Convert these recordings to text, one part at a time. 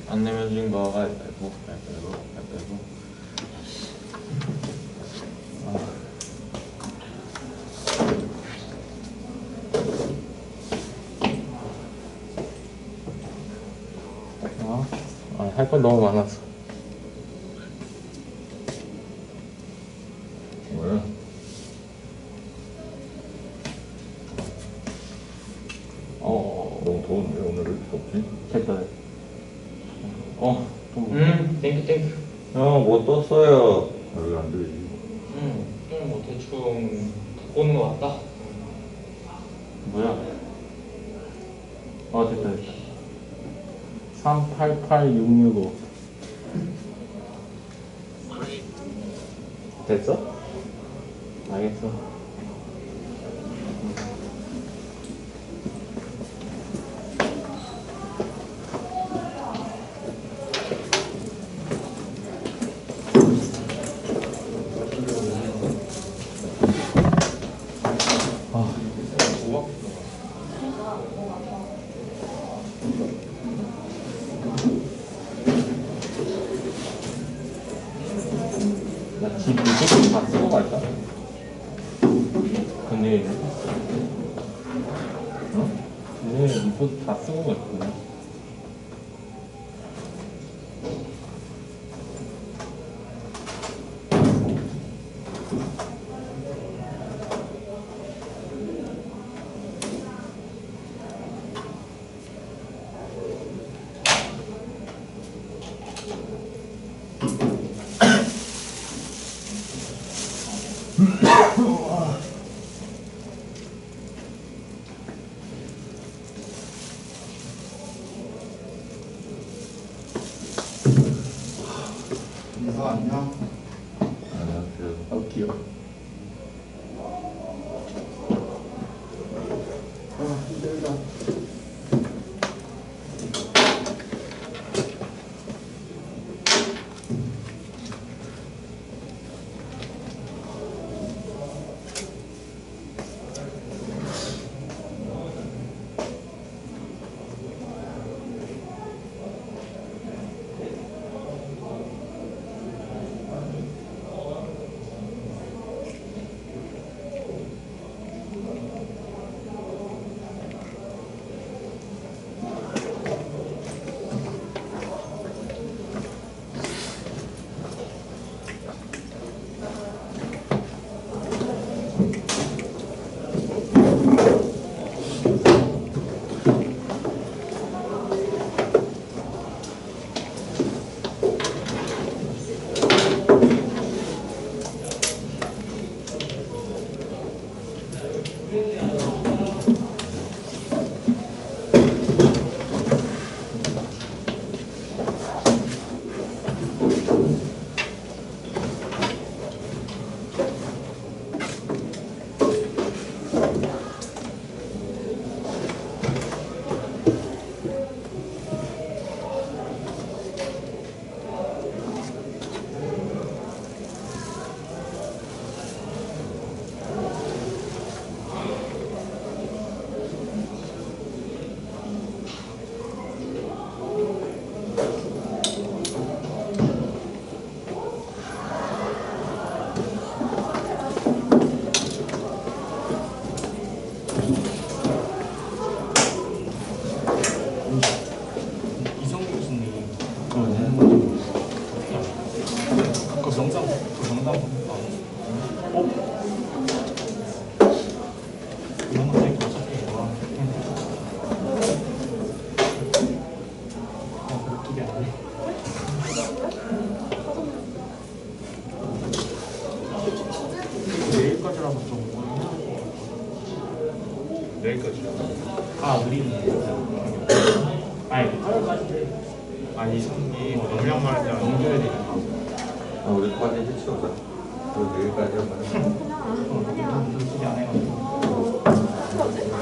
안 내면 진 거 가위바위보. 할 건 너무 많았어. 뭐야? 너무 더운데 오늘 왜 이렇게 덥지? 됐다. 땡큐. 형 뭐 떴어요? 여기 안 들리지? 뭐 대충 갖고 오는 거 같다. 뭐야? 됐다. 388665 됐어? 알겠어. 집 리포트 다 쓰고 갈까? 근데 리포트 다 쓰고 갈거야. 안녕. 안녕하세요. 귀여워. 힘들다. 내일까지라면 좀 내일까지요? 느리는 아니 이성이 너무량 말하지 않아 옮겨야 되니까 우리 과제 해치우자. 내일까지 하면 솔직히 안 해가지고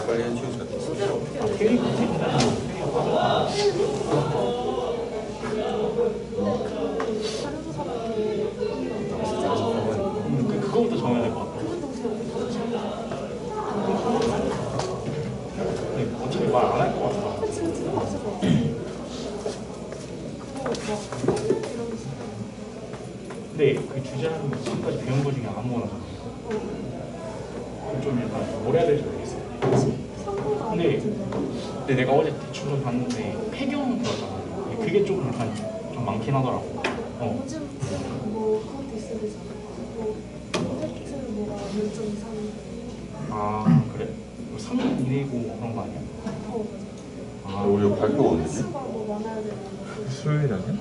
빨리 해치우자. 케이크 케이크 그거부터 정해야 될 것 같아. 어차피 말 안 할 것 같아. 근데 그 주제라는 거 지금까지 배운 거 중에 아무거나잖아. 좀 약간 뭘 해야 될지 모르겠어. 근데 내가 어제 대충 좀 봤는데 폐경 그거잖아. 그게 좀 약간 좀 많긴 하더라고. 요즘 뭐 그것도 있어야 되잖아. 뭐 프로젝트 뭐가 몇 점 이상. 아 그래? 3년 이내고 그런 거 아니야? 맞아. 아, 우리 발표가 언제지? 수가 뭐 많아야 되는. 수요일 아니야?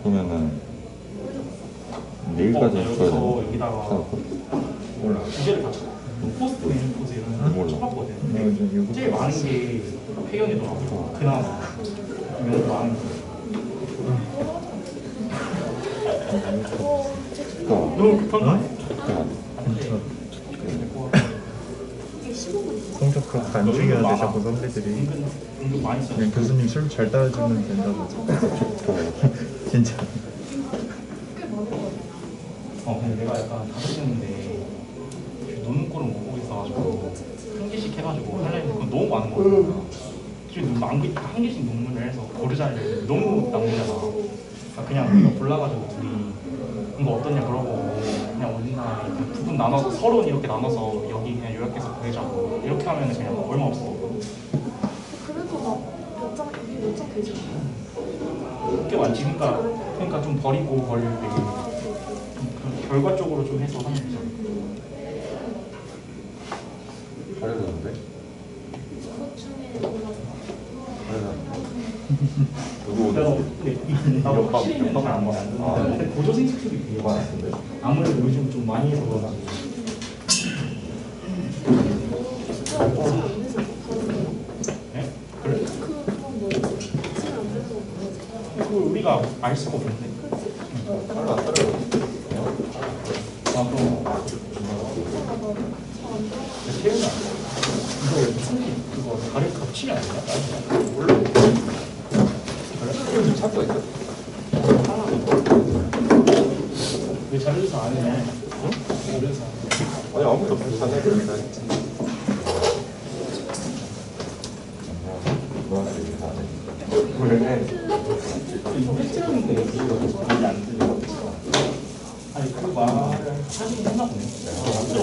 그러면은 내일까지 해줘야 여기서 되나? 여기다가 몰라. 주제를 다 쳐. 포스트 메뉴 포즈 이런 거 몰라. 쳐봤거든. 이거 제일 많은 게 폐경이더라고. 그나마 이런 거 많은 게. 그러니까 너무 급한 거 아니야? 이게 15분. 성적 그렇게 안 중요한데 자꾸 선배들이 은근 많이 써. 그냥 교수님 술 잘 따라주면 된다고 진짜 꽤 많은 거 같아. 근데 내가 약간 다섯 시였는데 노는 꼴을 못 보고 있어가지고 한 개씩 해가지고 하려면 그거 너무 많은 거야. 지금 한 개씩 논문을 해서 고르자니 너무 남잖아. 그냥 이거 골라가지고 둘이 이거 어떠냐 물어보고 그냥 우리나라 부분 나눠서 서로 이렇게 나눠서 여기 그냥 요약해서 보내자고 이렇게 하면 그냥 얼마 없어. 그래도 막몇장 이게 몇장 되지 않아? 꽤 많지. 그러니까 좀 버리고 버릴 때 결과적으로 좀 해서 하면 되잖아. 잘해줬는데? 그것 중에 뭐가 누구 내가 오늘 나도 확실히 연락을 안 받아. 근데 보조생 스킬이 되게 많았는데? 아무래도 요즘 좀 많이 해서 그런지. 진짜 안 되지 않아? 네? 그래? 그건 뭐 지금 안 돼서 그러지. 그거 우리가 알 수가 없는데. 빨라 따라. 아 그럼 태우면 안 돼. 이거 왜 무슨 그거 다리 겹치면 안 되냐? 몰라. 그래? 찾고 있어? 왜 자료조사 안 해? 그래서 아니 아무도 없어. 자네 그러니까. 너한테 얘기 안 해. 왜? 이거 팩트라는 게 이거 많이 안 들려. 아니 그 말을 하긴 했나 보네. 안 들어.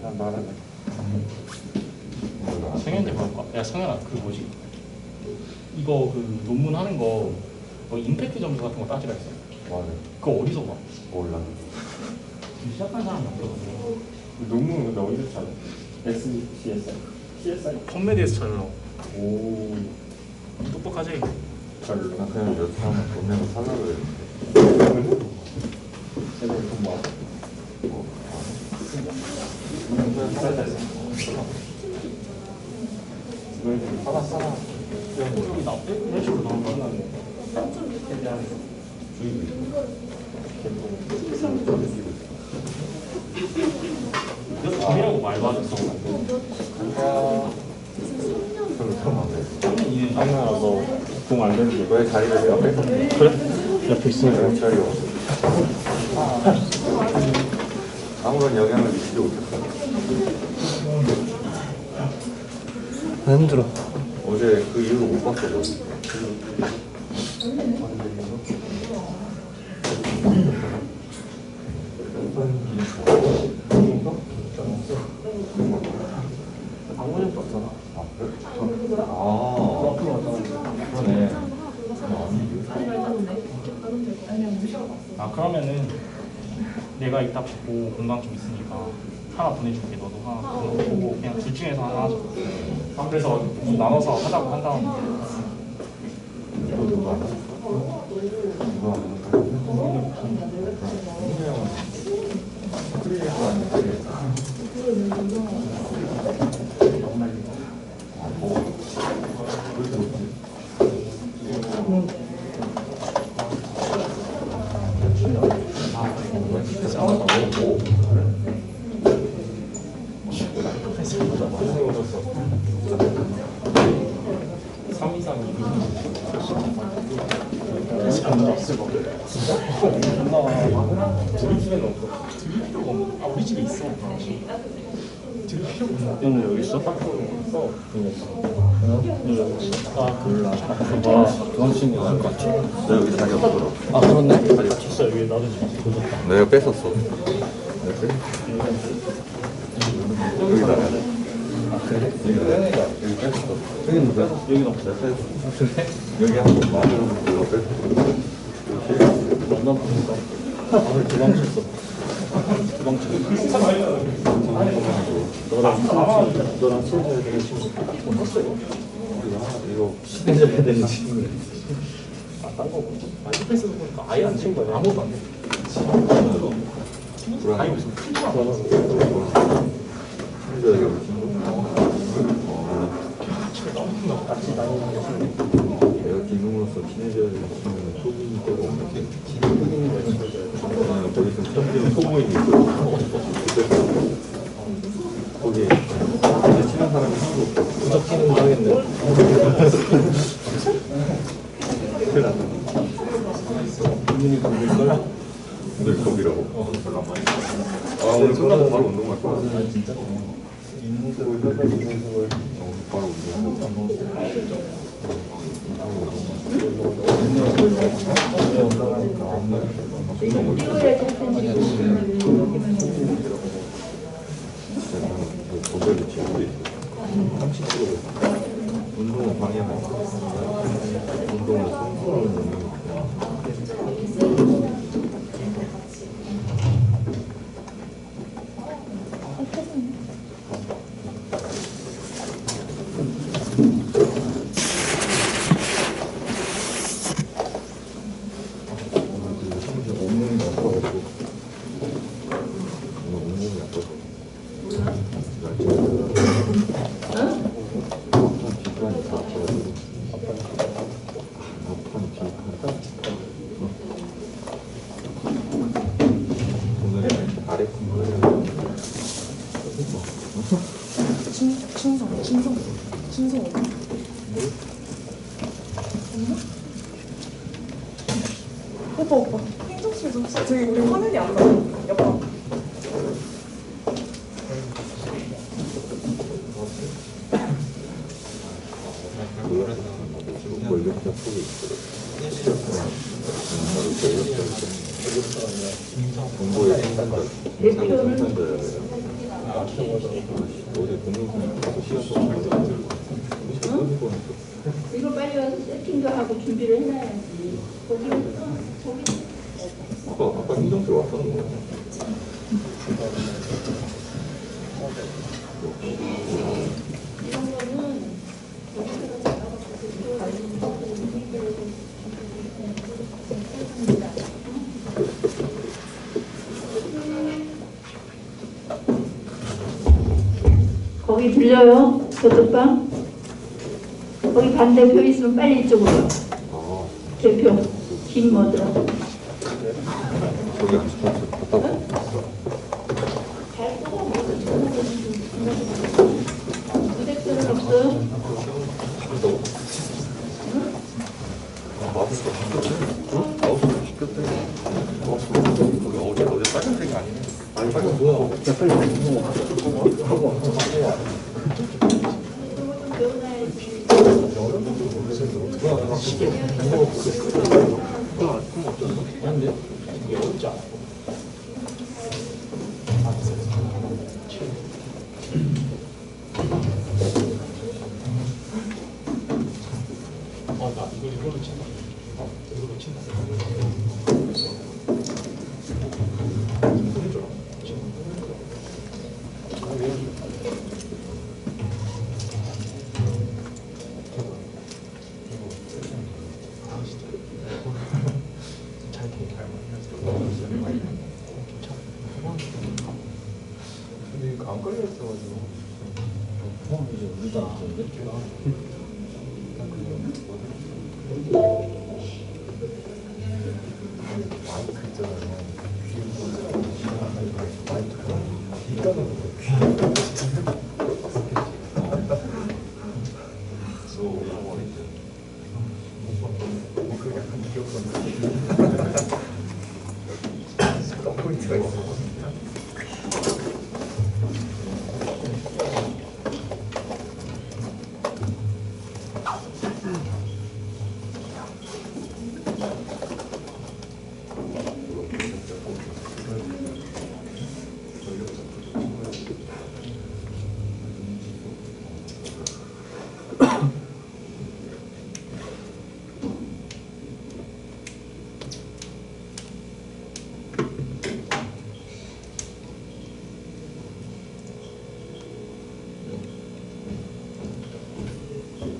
난 말하네. 성현한테 물어볼까? 야 성현아 그 뭐지? 이거 그 논문 하는 거 뭐 임팩트 점수 같은 거 따지라 했어. 맞아. 그거 어디서 봐? 몰라. 지금 시작한 사람이 없거든. 논문 근데 어디서 찾아? SCSI? CSI? 컴메디에서 찾으라고. 오. 똑똑하지? 잘 나 그냥 몇 사람은 돈 내고 살라고 했는데. 제대로 돈 모아. 살아 살아. 여기 나 해주로 나온 거 같은데. 주입이. 이거 돈이라고 말도 안 했어. 별로 처음 안 돼. 3년 이내는 아니야 너공안 되는데. 왜 자리가 옆에 있어? 그래? 옆에 있으니까. 왜 자리가 없어? 아무런 영향을 미치지 못했어. 힘들어. 어제 그 이후로 못 봤거든. 아무것도 없잖아. 아, 그러네. 아 그러면은 내가 이따 보고 공강 좀 있으니까 하나 보내줄게. 너도 하나 보고 그냥 둘 중에서 하나 하자. 그래서 나눠서 하자고 한 다음에 이거 누가 알아? 누가 알아? 크리에이터 아니야, 크리에이터. 아, 뭐. 왜 이렇게 높지? 우리 집에는 없어. 아 우리 집에 있어. 들을 필요가 없나? 너는 여기 있어? 없어. 여기 있어. 아, 몰라. 아, 그런 친구 나을 것 같지? 내 여기 자리 없더라. 아, 그렇네? 아니, 진짜 여기 나도 지금 보셨다. 내가 뺐었어. 여기다 해야 돼. 아, 그래? 여기다 해야 돼. 여기 뺐었어. 여기는 뭐야? 여기는 없어. 내가 뺐었어. 아, 그래? 여기 한번 마음으로 내가 뺐었어. 만나 보니까. 아, 도망쳤어. 도망쳤어. 너랑 술 사야 되는 친구. 이거 친해져야 되는 친구네. 아, 딴 거고. 아 스페이스 보니까 아예 안 친구 아무것도 안 돼. 불안해. 아니 무슨 큰 거. 친구야 여기 친구. 같이 다니는 게 친구. 내가 기능으로서 친해져야 되는 친구는 소문이 때가 없는 게. 흑인인 걸 친해져야 돼. 거기 있으면 천지는 소모임이 있거든. 거기에 친한 사람이 하나도 없어. 무적기는 하겠네. 큰일 났다. 이분이 거길걸? 오늘 거기라고. 아 오늘 끝나고 바로 운동 갈 거야. 아, 진짜? 있는 대로 뼈까지 있는 걸. 바로 운동. 거기에 친구도 있어. 30kg. 운동은 방해하면 안 돼. 운동은 손으로 먹는 거. 온몸이 아파가지고 온몸이 아파서 아픈 비판이 다 아파가지고 아픈 비판 오늘 아래 콩을 진성 어디? 오빠 행정실 좀 저기 우리 화면이 안 나와. 여봐. 지금 권력자 속에 있거든. 정보의 생산자, 생산자야. 어제 공동선거 가서 시간 동안 이거 빨리 와서 세팅도 하고 준비를 해놔야지. 거기는 저기 아까 행정실 왔었는 거야. 이런 거는 거기 들려요? 저쪽방? 거기 반대표 있으면 빨리 이쪽으로 와. 아, 대표 김 뭐더라? 저기 안 시켰어. 갔다 와. 잘 뽑아 먹어서 부대표는 없어요? 맛있어. 응? 아홉 시켰대. 어제 빨간색이 아니네. 아니 빨간 뭐야? 야, 빨리 하고 와. 이거 좀 배워놔야지. 근데 이게 어렵지 않아. 나 이걸로 친다. 이걸로 친다. 해줘라. 잘 되게 잘 근데 이거 안 걸려 있어가지고. 이제 우리도 안 되는데? 마이크 있잖아요. 마이크가 귀가 여기까지 있습니다.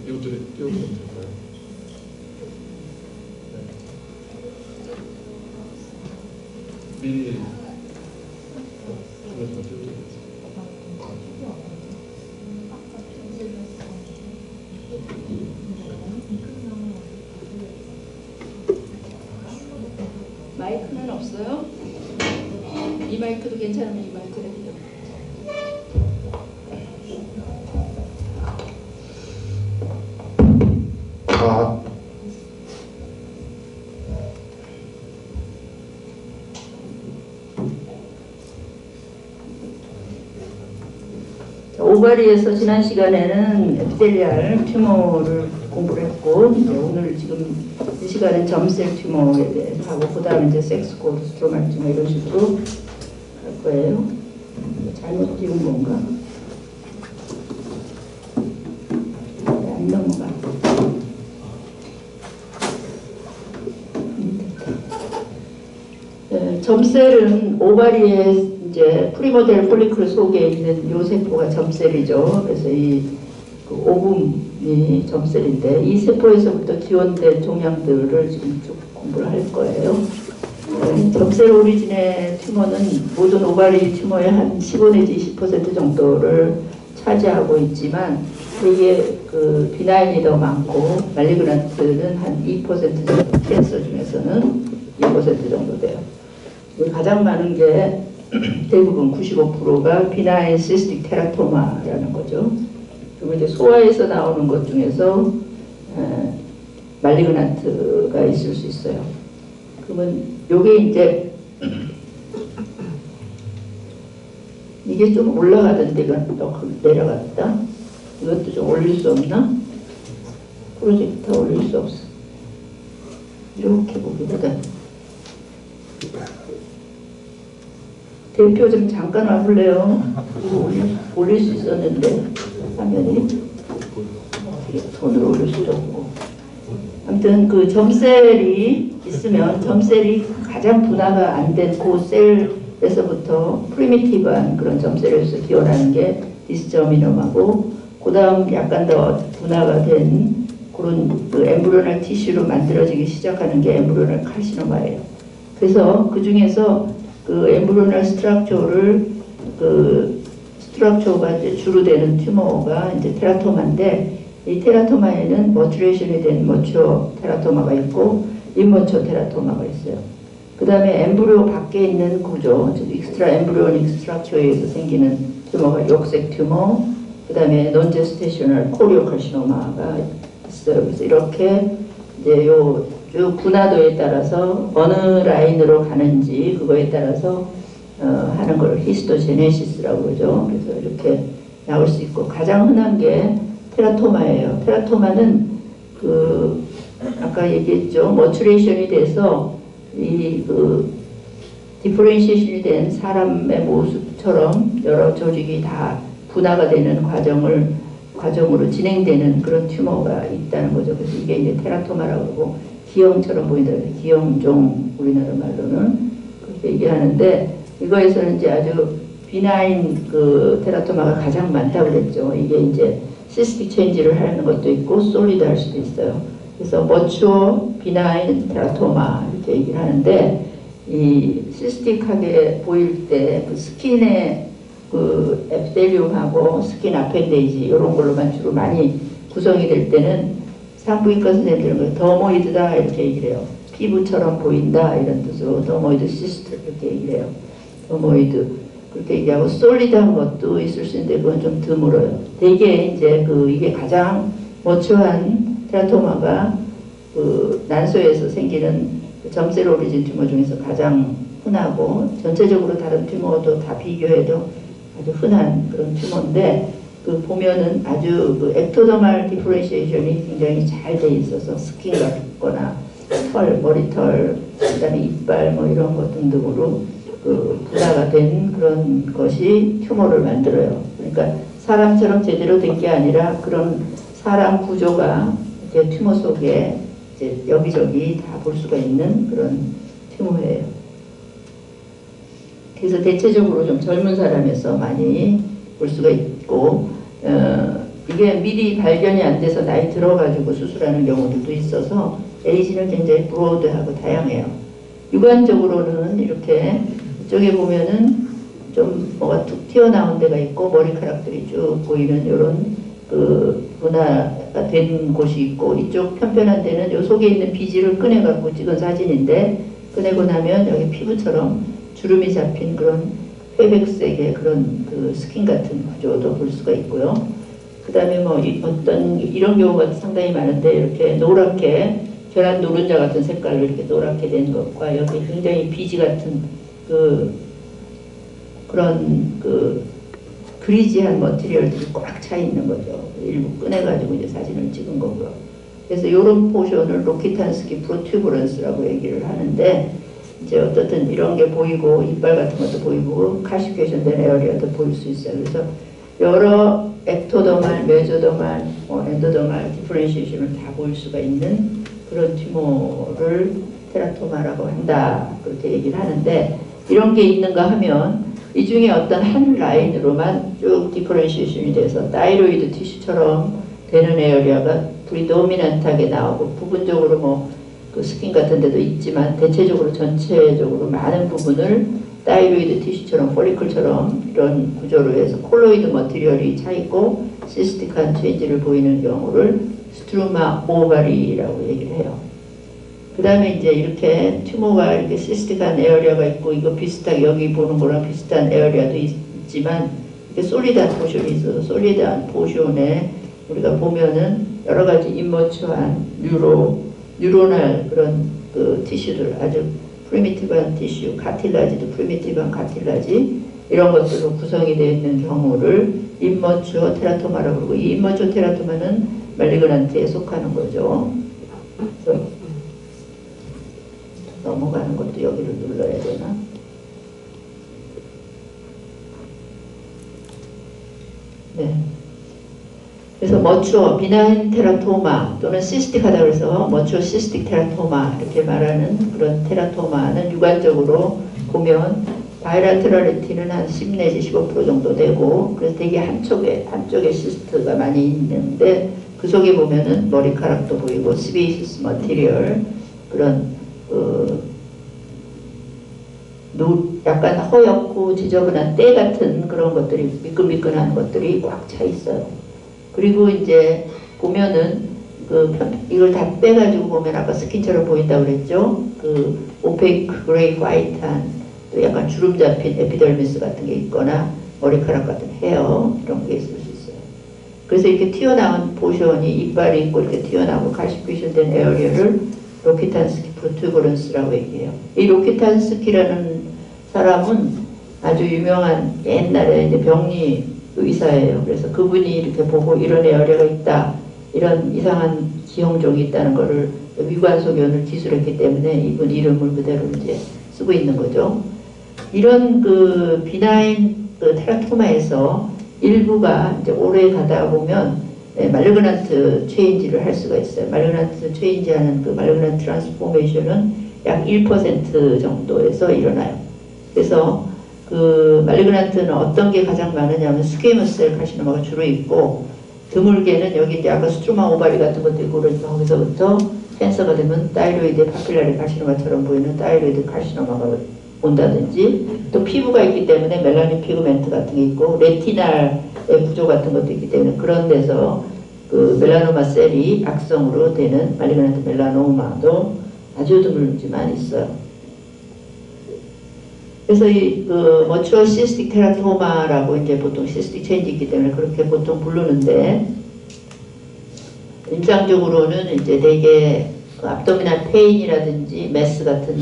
이것도 될까요? 미리 마이크는 없어요? 이 마이크도 괜찮으면 이 마이크로 해요. 오바리에서 지난 시간에는 에피델리알 튜머를 공부를 했고, 이제 오늘 지금 이 시간은 점셀 튜머에 대해서 하고, 그 다음에 이제 섹스 코드 스트로말 튜머 이런 식으로 할 거예요. 잘못 띄운 건가? 안 넘어가. 네, 점셀은 오바리에 이제 프리모델 폴리클 속에 있는 요 세포가 점셀이죠. 그래서 그 오금이 점셀인데 이 세포에서부터 기원된 종양들을 지금 쭉 공부를 할 거예요. 점셀 오리진의 튜머는 모든 오바리 튜머의 한 15 내지 20% 정도를 차지하고 있지만 되게 그 비나인이 더 많고 말리그란트는 한 2% 정도, 캔서 중에서는 2% 정도 돼요. 가장 많은 게 대부분 95%가 비나인 시스틱 테라토마라는 거죠. 그리고 이제 소아에서 나오는 것 중에서 말리그난트가 있을 수 있어요. 그러면 요게 이제 이게 좀 올라가던데 이건 내려갔다. 이것도 좀 올릴 수 없나? 프로젝터 올릴 수 없어. 이렇게 보기보다 대표 좀 잠깐 와볼래요? 이거 올릴 수 있었는데 화면이 손으로 올릴 수도 없고. 아무튼 그 점셀이 있으면 점셀이 가장 분화가 안 된 그 셀에서부터 프리미티브한 그런 점셀에서 기원하는 게 디스저미넘하고, 그 다음 약간 더 분화가 된 그런 그 엠브리오널 티슈로 만들어지기 시작하는 게 엠브리오널 칼시노마예요. 그래서 그 중에서 그 엠브리오널 스트럭처를 그 스트럭처가 이제 주로 되는 튜머가 이제 테라토마인데, 이 테라토마에는 머추레이션이 된 머추어 테라토마가 있고 임머추어 테라토마가 있어요. 그 다음에 엠브리오 밖에 있는 구조, 즉 익스트라 엠브리오닉 스트럭처에 의해서 생기는 튜머가 욕색 튜머, 그 다음에 논제스테이셔널 코리오칼시노마가 있어요. 그래서 이렇게 이제 요 분화도에 따라서 어느 라인으로 가는지 그거에 따라서 하는 걸 히스토제네시스라고 그러죠. 그래서 이렇게 나올 수 있고, 가장 흔한 게 테라토마예요. 테라토마는 그 아까 얘기했죠. 머추레이션이 돼서 이 그 디퍼렌시에이션이 된 사람의 모습처럼 여러 조직이 다 분화가 되는 과정으로 진행되는 그런 튜머가 있다는 거죠. 그래서 이게 이제 테라토마라고 그러고 기형처럼 보인다. 기형종 우리나라 말로는 그렇게 얘기하는데, 이거에서는 이제 아주 비나인 그 테라토마가 가장 많다고 그랬죠. 이게 이제 시스틱 체인지를 하는 것도 있고 솔리드 할 수도 있어요. 그래서 머추어 비나인 테라토마 이렇게 얘기를 하는데, 이 시스틱하게 보일 때 그 스킨의 그 에피델리움하고 스킨 아펜데이지 이런 걸로만 주로 많이 구성이 될 때는 산부인과 선생님들은 더모이드다 이렇게 얘기를 해요. 피부처럼 보인다 이런 뜻으로 더모이드 시스트 이렇게 얘기를 해요. 더모이드 그렇게 얘기하고, 솔리드한 것도 있을 수 있는데 그건 좀 드물어요. 대개 이제 그 이게 가장 머추한 테라토마가 그 난소에서 생기는 그 점셀 오리진 튜머 중에서 가장 흔하고 전체적으로 다른 튜머도 다 비교해도 아주 흔한 그런 튜머인데 그 보면은 아주 그 엑토더말 디퍼런시에이션이 굉장히 잘 돼 있어서 스킨 같거나 털, 머리털, 그다음에 이빨 뭐 이런 것 등등으로 그 분화가 된 그런 것이 튜머를 만들어요. 그러니까 사람처럼 제대로 된 게 아니라 그런 사람 구조가 이렇게 튜머 속에 이제 여기저기 다 볼 수가 있는 그런 튜머예요. 그래서 대체적으로 좀 젊은 사람에서 많이 볼 수가 있고 이게 미리 발견이 안 돼서 나이 들어가지고 수술하는 경우들도 있어서 에이지는 굉장히 브로드하고 다양해요. 육안적으로는 이렇게 이쪽에 보면은 좀 뭐가 툭 튀어나온 데가 있고 머리카락들이 쭉 보이는 이런 그 분화가 된 곳이 있고 이쪽 편편한 데는 요 속에 있는 비지를 꺼내갖고 찍은 사진인데 꺼내고 나면 여기 피부처럼 주름이 잡힌 그런 회백색의 그런 그 스킨 같은 구조도 볼 수가 있고요. 그 다음에 뭐 어떤 이런 경우가 상당히 많은데 이렇게 노랗게 계란 노른자 같은 색깔로 이렇게 노랗게 된 것과 여기 굉장히 비지 같은 그런 그리지한 머티리얼들이 꽉 차 있는 거죠. 일부 꺼내가지고 이제 사진을 찍은 거고요. 그래서 이런 포션을 로키탄스키 프로튜브런스라고 얘기를 하는데 이제 어떻든 이런 게 보이고 이빨 같은 것도 보이고 칼시피케이션 된 에어리아도 보일 수 있어요. 그래서 여러 엑토더말, 메조더말, 엔도더말 디퍼런시에이션을 다 보일 수가 있는 그런 튜머를 테라토마라고 한다. 그렇게 얘기를 하는데 이런 게 있는가 하면 이 중에 어떤 한 라인으로만 쭉 디퍼런시에이션이 돼서 다이로이드 티슈처럼 되는 에어리아가 프리도미넌트하게 나오고 부분적으로 뭐 그 스킨 같은 데도 있지만 대체적으로 전체적으로 많은 부분을 다이로이드 티슈처럼 폴리클처럼 이런 구조로 해서 콜로이드 머티리얼이 차 있고 시스틱한 체인지를 보이는 경우를 스트루마 오바리라고 얘기를 해요. 그 다음에 이제 이렇게 튜머가 이렇게 시스틱한 에어리아가 있고 이거 비슷하게 여기 보는 거랑 비슷한 에어리아도 있지만 이렇게 솔리드한 포션이 있어서 솔리드한 포션에 우리가 보면은 여러 가지 임머추한 뉴로날 그런 그 티슈들 아주 프리미티브한 티슈, 카틸라지도 프리미티브한 카틸라지 이런 것들로 구성이 되어 있는 경우를 임머추어 테라토마라고 그러고 이 임머추어 테라토마는 말리그넌트에 속하는 거죠. 그래서 넘어가는 것도 여기를 눌러야 되나? 네. 그래서 머추어 비나인 테라토마 또는 시스틱하다 그래서 머추어 시스틱 테라토마 이렇게 말하는 그런 테라토마는 육안적으로 보면 바이라테럴리티는 한 10 내지 15% 정도 되고 그래서 되게 한쪽에 시스트가 많이 있는데 그 속에 보면은 머리카락도 보이고 스베이시스 머티리얼 그런 약간 허옇고 지저분한 때 같은 그런 것들이 미끈미끈한 것들이 꽉 차 있어요. 그리고 이제 보면은 이걸 다 빼가지고 보면 아까 스킨처럼 보인다고 그랬죠. 그 오페이크 그레이 화이트한 또 약간 주름 잡힌 에피더미스 같은 게 있거나 머리카락 같은 헤어 이런 게 있을 수 있어요. 그래서 이렇게 튀어나온 포션이 이빨이 있고 이렇게 튀어나오고 칼시피케이션 된 에어리어를 로키탄스키 프로튜버런스라고 얘기해요. 이 로키탄스키라는 사람은 아주 유명한 옛날에 이제 병리 의사예요. 그래서 그분이 이렇게 보고 이런 에어리어가 있다, 이런 이상한 기형종이 있다는 거를 위관소견을 기술했기 때문에 이분 이름을 그대로 이제 쓰고 있는 거죠. 이런 그 비나인 그 테라토마에서 일부가 이제 오래 가다 보면 말그넌트 체인지를 할 수가 있어요. 말그넌트 체인지하는 그 말그넌트 트랜스포메이션은 약 1% 정도에서 일어나요. 그래서 그 말그넌트는 어떤 게 가장 많으냐면 스퀘머스 셀 카시노마가 주로 있고 드물게는 여기 이제 아까 스트루마 오바리 같은 것도 있고 그래서 거기서부터 캔서가 되면 다이로이드 파필라리 카시노마처럼 보이는 다이로이드 카시노마가 온다든지 또 피부가 있기 때문에 멜라닌 피그멘트 같은 게 있고 레티날의 구조 같은 것도 있기 때문에 그런 데서 그 멜라노마 셀이 악성으로 되는 말그넌트 멜라노마도 아주 드물지만 있어요. 그래서 그 머추어 시스틱 테라토마라고 이제 보통 시스틱 체인지 있기 때문에 그렇게 보통 부르는데 일상적으로는 이제 되게 그 압도미널 페인이라든지 메스 같은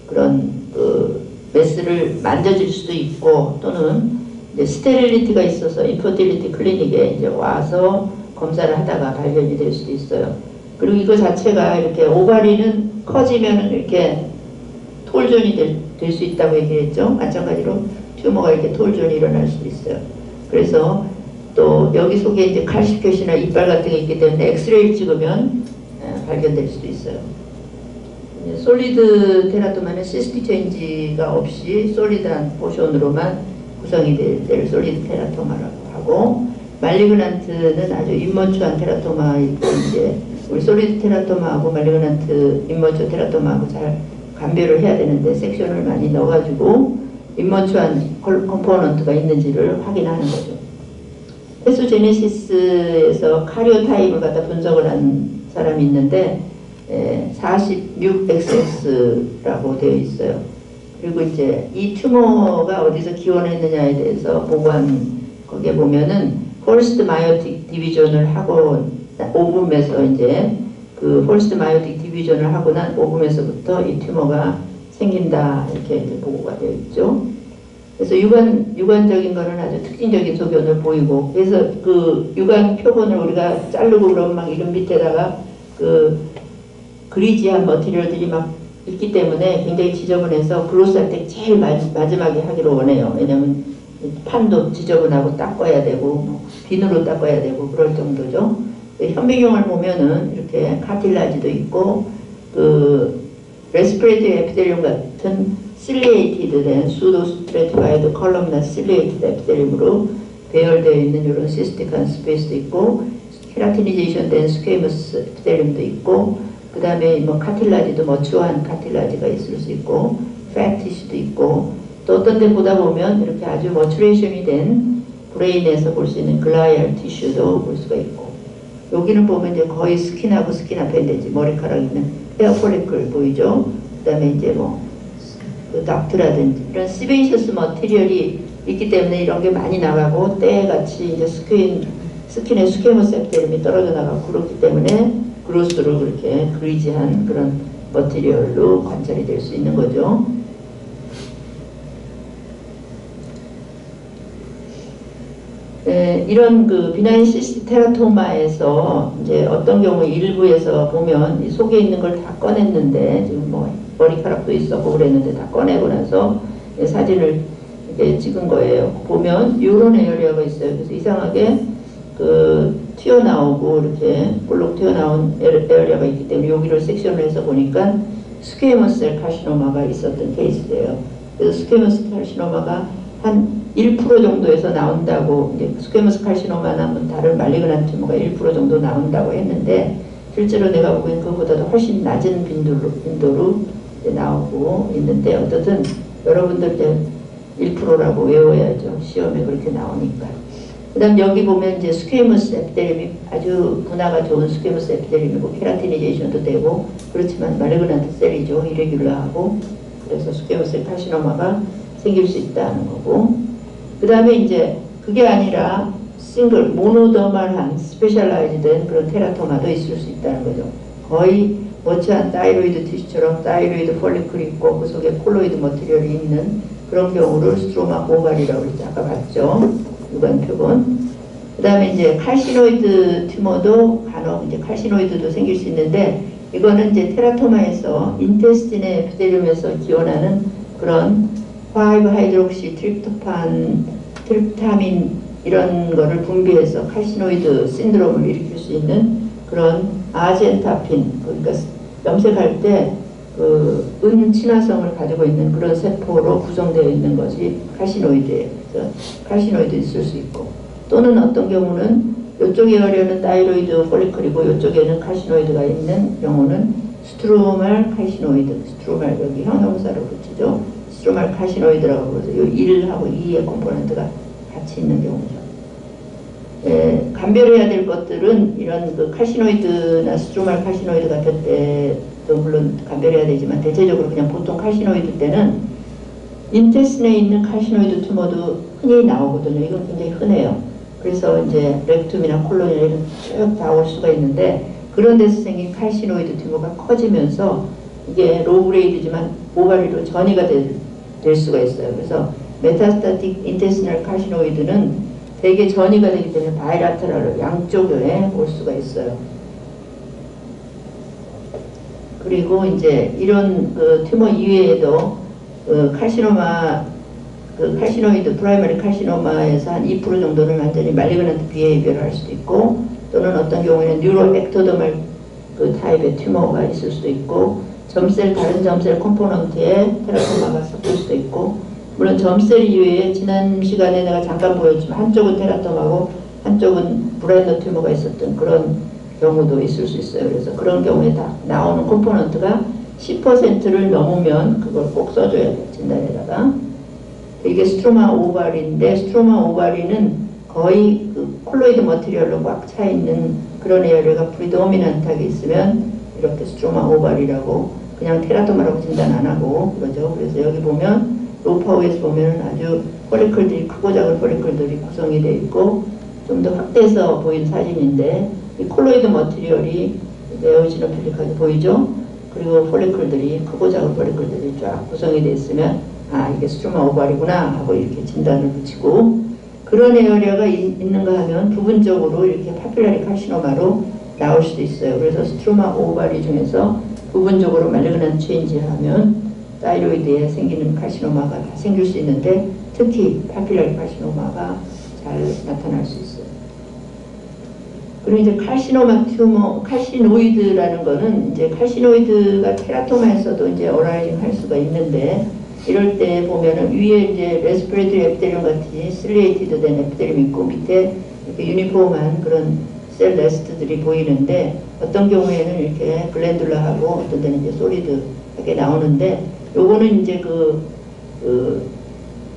그런 그 메스를 만져줄 수도 있고 또는 이제 스테릴리티가 있어서 인퍼틸리티 클리닉에 이제 와서 검사를 하다가 발견이 될 수도 있어요. 그리고 이거 자체가 이렇게 오바리는 커지면 이렇게 톨존이 될 수 있다고 얘기했죠. 마찬가지로 튜머가 이렇게 톨존이 일어날 수도 있어요. 그래서 또 여기 속에 이제 칼시켓이나 이빨 같은 게 있기 때문에 엑스레이를 찍으면 발견될 수도 있어요. 솔리드 테라토마는 시스틱 체인지가 없이 솔리드한 포션으로만 구성이 될 솔리드 테라토마라고 하고, 말리그넌트는 아주 임머추한 테라토마이고, 이제 우리 솔리드 테라토마하고 말리그넌트 임머추 테라토마하고 잘 감별을 해야 되는데 섹션을 많이 넣어가지고 임머추한 컴포넌트가 있는지를 확인하는 거죠. 페소제네시스에서 카리오타입을 갖다 분석을 한 사람이 있는데 46XX라고 되어 있어요. 그리고 이제 이 튜머가 어디서 기원했느냐에 대해서 보고한 거기에 보면은 홀스트 마이오틱 디비전을 하고 오금에서 이제 그 홀스트 마이오틱 디비전을 하고 난 오금에서부터 이 튜머가 생긴다 이렇게 이제 보고가 되어 있죠. 그래서 유관적인 거는 아주 특징적인 소견을 보이고, 그래서 그 유관 표본을 우리가 자르고 그러면 막 이런 밑에다가 그 그리지한 머티리얼들이 막 있기 때문에 굉장히 지저분해서 그로스할 때 제일 마지막에 하기를 원해요. 왜냐면 판도 지저분하고 닦아야 되고 비누로 닦아야 되고 그럴 정도죠. 현미경을 보면은 이렇게 카틸라지도 있고 그 레스피레이터리 에피델리움 같은 실리에이티드 된 수도 스트래티파이드 컬럼나 실리에이티드 에피델리움으로 배열되어 있는 이런 시스틱한 스페이스도 있고, 케라티니제이션 된 스퀘이머스 에피델리움도 있고, 그 다음에 뭐 카틸라지도 머추한 카틸라지가 있을 수 있고, 팩티슈도 있고, 또 어떤 데 보다 보면 이렇게 아주 머추레이션이 된 브레인에서 볼 수 있는 글라이알 티슈도 볼 수가 있고, 여기는 보면 이제 거의 스킨하고 스킨 아펜데지 머리카락 있는 헤어 폴리클 보이죠? 그 다음에 이제 뭐 그 닥트라든지 이런 시베이셔스 머티리얼이 있기 때문에 이런 게 많이 나가고, 때같이 이제 스킨의 스퀘머스 에피델리움이 떨어져 나가고 그렇기 때문에 그로스로 그렇게 그리지한 그런 머티리얼로 관찰이 될 수 있는 거죠. 이런 그 비나인 시스틱 테라토마에서 이제 어떤 경우 일부에서 보면 이 속에 있는 걸 다 꺼냈는데, 지금 뭐 머리카락도 있었고 그랬는데 다 꺼내고 나서 사진을 이렇게 찍은 거예요. 보면 이런 에어리어가 있어요. 그래서 이상하게 그 튀어나오고 이렇게 볼록 튀어나온 에어리어가 있기 때문에 여기를 섹션을 해서 보니까 스퀘머스 셀 카시노마가 있었던 케이스예요. 그래서 스퀘머스 카시노마가 한 1% 정도에서 나온다고, 이제 스퀘머스 카시노마나 뭐 다른 말리그난 튜머가 1% 정도 나온다고 했는데, 실제로 내가 보기엔 그거보다도 훨씬 낮은 빈도로 나오고 있는데, 어쨌든 여러분들 이제 1%라고 외워야죠. 시험에 그렇게 나오니까. 그 다음 여기 보면 이제 스퀘머스 에피델리움이 아주 분화가 좋은 스퀘머스 에피델리움이고, 케라티니제이션도 되고, 그렇지만 말리그난트 셀이죠. 이레귤러하고. 그래서 스퀘머스 카시노마가 생길 수 있다는 거고, 그 다음에 이제 그게 아니라 싱글 모노더멀한 스페셜라이즈된 그런 테라토마도 있을 수 있다는 거죠. 거의 머치한 타이로이드 티슈처럼 타이로이드 폴리클이 있고 그 속에 콜로이드 머티리얼이 있는 그런 경우를 스트로마 오발이라고 그랬죠. 아까 봤죠. 유관 표본. 그 다음에 이제 칼시노이드 튜머도 간혹 이제 칼시노이드도 생길 수 있는데, 이거는 이제 테라토마에서 인테스틴의 에피델리움에서 기원하는 그런 5하이드록시 트립타민 이런 거를 분비해서 칼시노이드 신드롬을 일으킬 수 있는 그런 아젠타핀, 그러니까 염색할 때 그 친화성을 가지고 있는 그런 세포로 구성되어 있는 것이 칼시노이드예요. 그래서 칼시노이드 있을 수 있고, 또는 어떤 경우는 이쪽에 하려는 타이로이드 폴리클이고 이쪽에는 칼시노이드가 있는 경우는 스트로말 칼시노이드, 스트로말 여기 형용사로 붙이죠. 스트로말 칼시노이드라고 그러죠. 이 1하고 2의 컴포넌트가 같이 있는 경우죠. 감별해야 될 것들은 이런 그 칼시노이드나 스트로말 칼시노이드 같은 때도 물론 감별해야 되지만, 대체적으로 그냥 보통 칼시노이드 때는 인테스틴에 있는 칼시노이드 튜머도 흔히 나오거든요. 이건 굉장히 흔해요. 그래서 이제 렉툼이나 콜로니를 쭉 다 올 수가 있는데, 그런 데서 생긴 칼시노이드 튜머가 커지면서 이게 로그레이드지만 오바리로 전이가 될 될 수가 있어요. 그래서 메타스타틱 인테스티널 카시노이드는 되게 전이가 되기 때문에 바이라테럴로 양쪽에 올 수가 있어요. 그리고 이제 이런 그 튜머 이외에도 칼시노마, 칼시노이드 프라이머리 칼시노마에서 한 2% 정도는 완전히 말리그넌트 비헤이비어를 할 수도 있고, 또는 어떤 경우에는 뉴로액토더멀 그 타입의 튜머가 있을 수도 있고, 점셀, 다른 점셀 컴포넌트에 테라토마가 섞일 수도 있고, 물론 점셀 이외에 지난 시간에 내가 잠깐 보였지만 한쪽은 테라토마고 한쪽은 브라이너 튜머가 있었던 그런 경우도 있을 수 있어요. 그래서 그런 경우에 다 나오는 컴포넌트가 10%를 넘으면 그걸 꼭 써줘야 돼요. 진단에다가. 이게 스트로마 오바리인데, 스트로마 오바리는 거의 그 콜로이드 머티리얼로 꽉 차 있는 그런 에어리가 프리도미넌트하게 있으면 이렇게 스트로마 오바리라고, 그냥 테라토마라고 진단 안 하고 그러죠. 그래서 여기 보면 로파우에서 보면 아주 포리클들이, 크고 작은 포리클들이 구성이 되어 있고, 좀 더 확대해서 보인 사진인데, 이 콜로이드 머티리얼이 에오지노필릭하게 보이죠? 그리고 포리클들이, 크고 작은 포리클들이 쫙 구성이 되어 있으면 아, 이게 스트로마 오바리구나 하고 이렇게 진단을 붙이고, 그런 에어리아가 있는가 하면 부분적으로 이렇게 파필라리 카시노마로 나올 수도 있어요. 그래서 스트로마 오바리 중에서 부분적으로 말리그넌트 체인지를 하면 타이로이드에 생기는 카시노마가 다 생길 수 있는데, 특히 파필라리 카시노마가 잘 나타날 수 있어요. 그리고 이제 칼시노마 튜머, 칼시노이드라는 거는 이제 칼시노이드가 테라토마에서도 이제 어라이징 할 수가 있는데, 이럴 때 보면은 위에 이제 레스피레이터리 에피델리움 같이 실리에이티드 된 에피델리움 있고, 밑에 이렇게 유니폼한 그런 셀 레스트들이 보이는데, 어떤 경우에는 이렇게 글랜듈라하고 어떤 데는 이제 솔리드하게 나오는데, 요거는 이제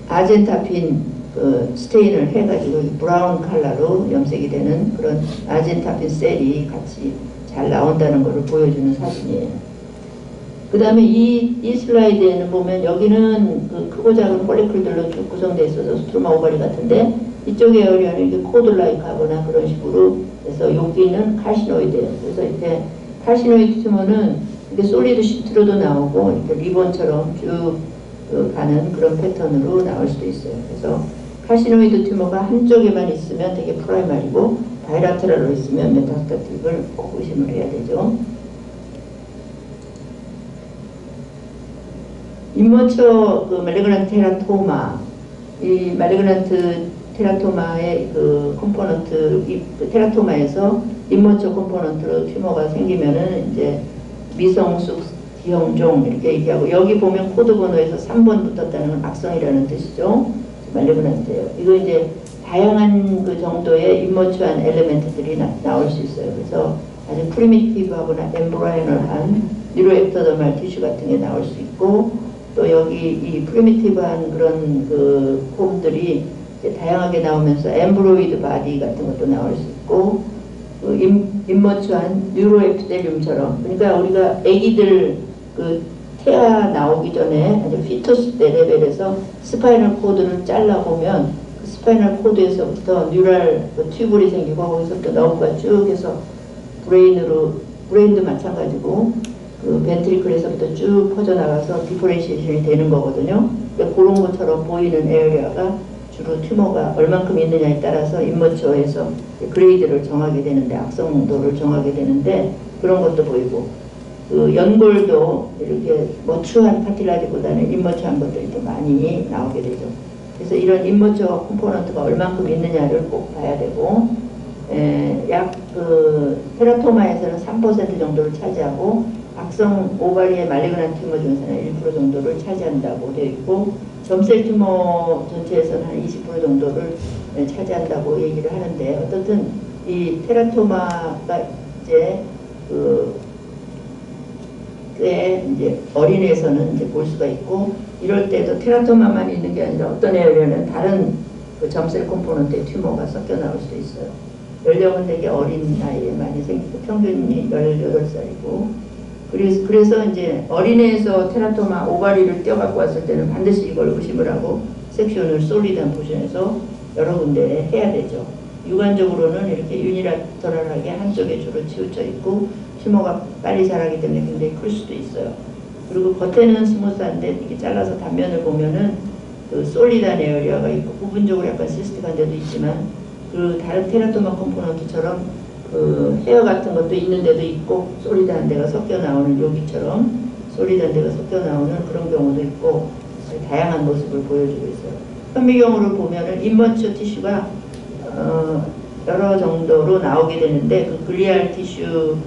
아젠타핀 스테인을 해가지고 브라운 컬러로 염색이 되는 그런 아젠타핀 셀이 같이 잘 나온다는 것을 보여주는 사진이에요. 그 다음에 이 슬라이드에는 보면 여기는 그 크고 작은 폴리클들로 쭉 구성되어 있어서 스트로마 오바리 같은데, 이쪽에 에어리아는 이게 코드-라이크 하거나 그런 식으로 해서 여기는 칼시노이드예요. 그래서 이렇게 칼시노이드 튜머는 이게 솔리드 시트로도 나오고 이렇게 리본처럼 쭉 가는 그런 패턴으로 나올 수도 있어요. 그래서 칼시노이드 튜머가 한쪽에만 있으면 되게 프라이머리고, 바이라테럴로 있으면 메타스타틱을 꼭 의심을 해야 되죠. 임머처 말리그넌트 테라토마, 이 말리그넌트 테라토마의 그 컴포넌트, 테라토마에서 임머처 컴포넌트로 튜머가 생기면은 이제 미성숙 D형종 이렇게 얘기하고, 여기 보면 코드 번호에서 3번 붙었다는 건 악성이라는 뜻이죠. 말리그넌트예요. 이거 이제 다양한 그 정도의 임머추한 엘리멘트들이 나올 수 있어요. 그래서 아주 프리미티브하거나 엠브라이널한 뉴로액터더말 티슈 같은 게 나올 수 있고, 또 여기 이 프리미티브한 그런 그 폼들이 이제 다양하게 나오면서 엠브로이드 바디 같은 것도 나올 수 있고, 그 임머추한 뉴로에피델리움처럼, 그러니까 우리가 아기들 그 태아 나오기 전에 아주 피터스 때 레벨에서 스파이널 코드를 잘라보면 그 스파이널 코드에서부터 뉴럴 튜블이 생기고, 거기서부터 너브가 쭉 해서 브레인도 마찬가지고 그 벤트리클에서부터 쭉 퍼져나가서 디퍼렌시에이션이 되는 거거든요. 그러니까 그런 것처럼 보이는 에어리아가 주로 튜머가 얼만큼 있느냐에 따라서 임머처에서 그레이드를 정하게 되는데, 악성도를 정하게 되는데, 그런 것도 보이고, 그 연골도 이렇게 머추한 파틸라지보다는 임머추한 것들이 더 많이 나오게 되죠. 그래서 이런 임머처 컴포넌트가 얼만큼 있느냐를 꼭 봐야 되고, 약 그 테라토마에서는 3% 정도를 차지하고, 악성 오바리의 말리그넌트 튜머 중에서는 1% 정도를 차지한다고 되어 있고, 점셀 튜머 전체에서는 한 20% 정도를 차지한다고 얘기를 하는데, 어떻든 이 테라토마가 이제 꽤 이제 어린애에서는 이제 볼 수가 있고, 이럴 때도 테라토마만 있는 게 아니라 어떤 에어리아는 다른 그 점셀 컴포넌트의 튜머가 섞여 나올 수도 있어요. 연령은 되게 어린 나이에 많이 생기고, 평균이 18살이고, 그래서 이제 어린애에서 테라토마 오바리를 떼어갖고 왔을 때는 반드시 이걸 의심을 하고 섹션을 솔리드한 포션에서 여러 군데 해야 되죠. 육안적으로는 이렇게 유니라터럴하게 한쪽에 주로 치우쳐 있고, 튜머가 빨리 자라기 때문에 굉장히 클 수도 있어요. 그리고 겉에는 스무스한데 이렇게 잘라서 단면을 보면은 그 솔리드한 에어리아가 있고 부분적으로 약간 시스틱한 데도 있지만 그 다른 테라토마 컴포넌트처럼 그 헤어 같은 것도 있는 데도 있고 솔리드한 데가 섞여 나오는 여기처럼 솔리드한 데가 섞여 나오는 그런 경우도 있고 다양한 모습을 보여주고 있어요. 현미경으로 보면은 인머처 티슈가 여러 정도로 나오게 되는데 그 글리알 티슈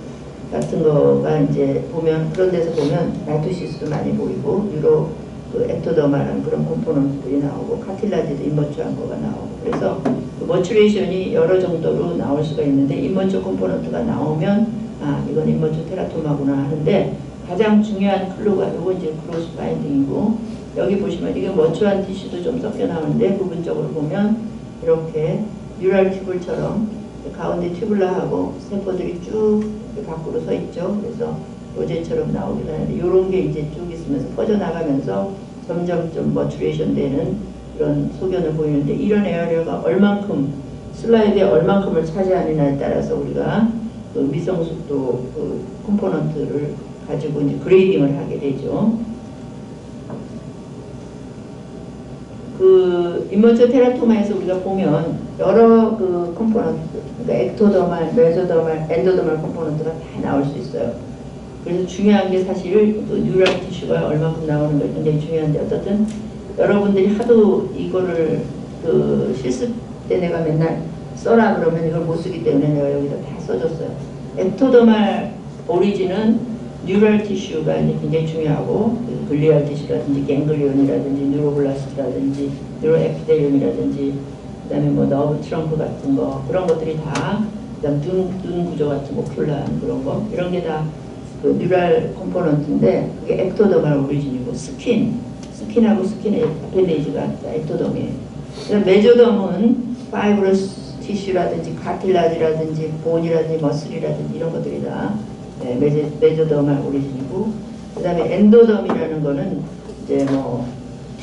같은 거가 이제 보면 그런 데서 보면 마이토시스도 많이 보이고 유로 그 엑토더마라는 그런 컴포넌트들이 나오고 카틸라지도 인머처한 거가 나오고 그래서 그 머추레이션이 여러 정도로 나올 수가 있는데 인머처 컴포넌트가 나오면 아 이건 인머처 테라토마구나 하는데 가장 중요한 클루가 이거 이제 크로스 바인딩이고 여기 보시면 이게 머추한 티슈도 좀 섞여 나오는데 부분적으로 보면 이렇게 뉴럴 튜블처럼 가운데 튜블라하고 세포들이 쭉 밖으로 서 있죠. 그래서 로제처럼 나오기도 하는데 이런 게 이제 쭉 있으면서 퍼져나가면서 점점 좀 머추레이션 되는 그런 소견을 보이는데 이런 에어리어가 얼만큼 슬라이드에 얼만큼을 차지하느냐에 따라서 우리가 그 미성숙도 그 컴포넌트를 가지고 이제 그레이딩을 하게 되죠. 그 인머처 테라토마에서 우리가 보면 여러 그 컴포넌트, 그러니까 엑토더말, 메소더말, 엔도더말 컴포넌트가 다 나올 수 있어요. 그래서 중요한 게 사실 그 뉴럴 티슈가 얼마큼 나오는 게 굉장히 중요한데 어쨌든 여러분들이 하도 이거를 그 실습 때 내가 맨날 써라 그러면 이걸 못 쓰기 때문에 내가 여기다 다 써줬어요. 엑토더말 오리진은 뉴럴 티슈가 굉장히 중요하고 글리알 티슈라든지 갱글리온이라든지 뉴로블라스트라든지 뉴로에피델리움이라든지 그다음에 뭐 너브 트렁크 같은 거 그런 것들이 다 그다음 눈 구조 같은 오큘란 그런 거 이런 게 다 그 뉴럴 컴포넌트인데 그게 엑토더말 오리진이고 스킨하고 스킨의 아펜데이지가 엑토덤이에요. 그다음 메조덤은 파이브러스 티슈라든지 카틸라지라든지 본이라든지 머슬이라든지 이런 것들이 다 네, 메조더말 오리진이고 그 다음에 엔도덤이라는 거는 이제 뭐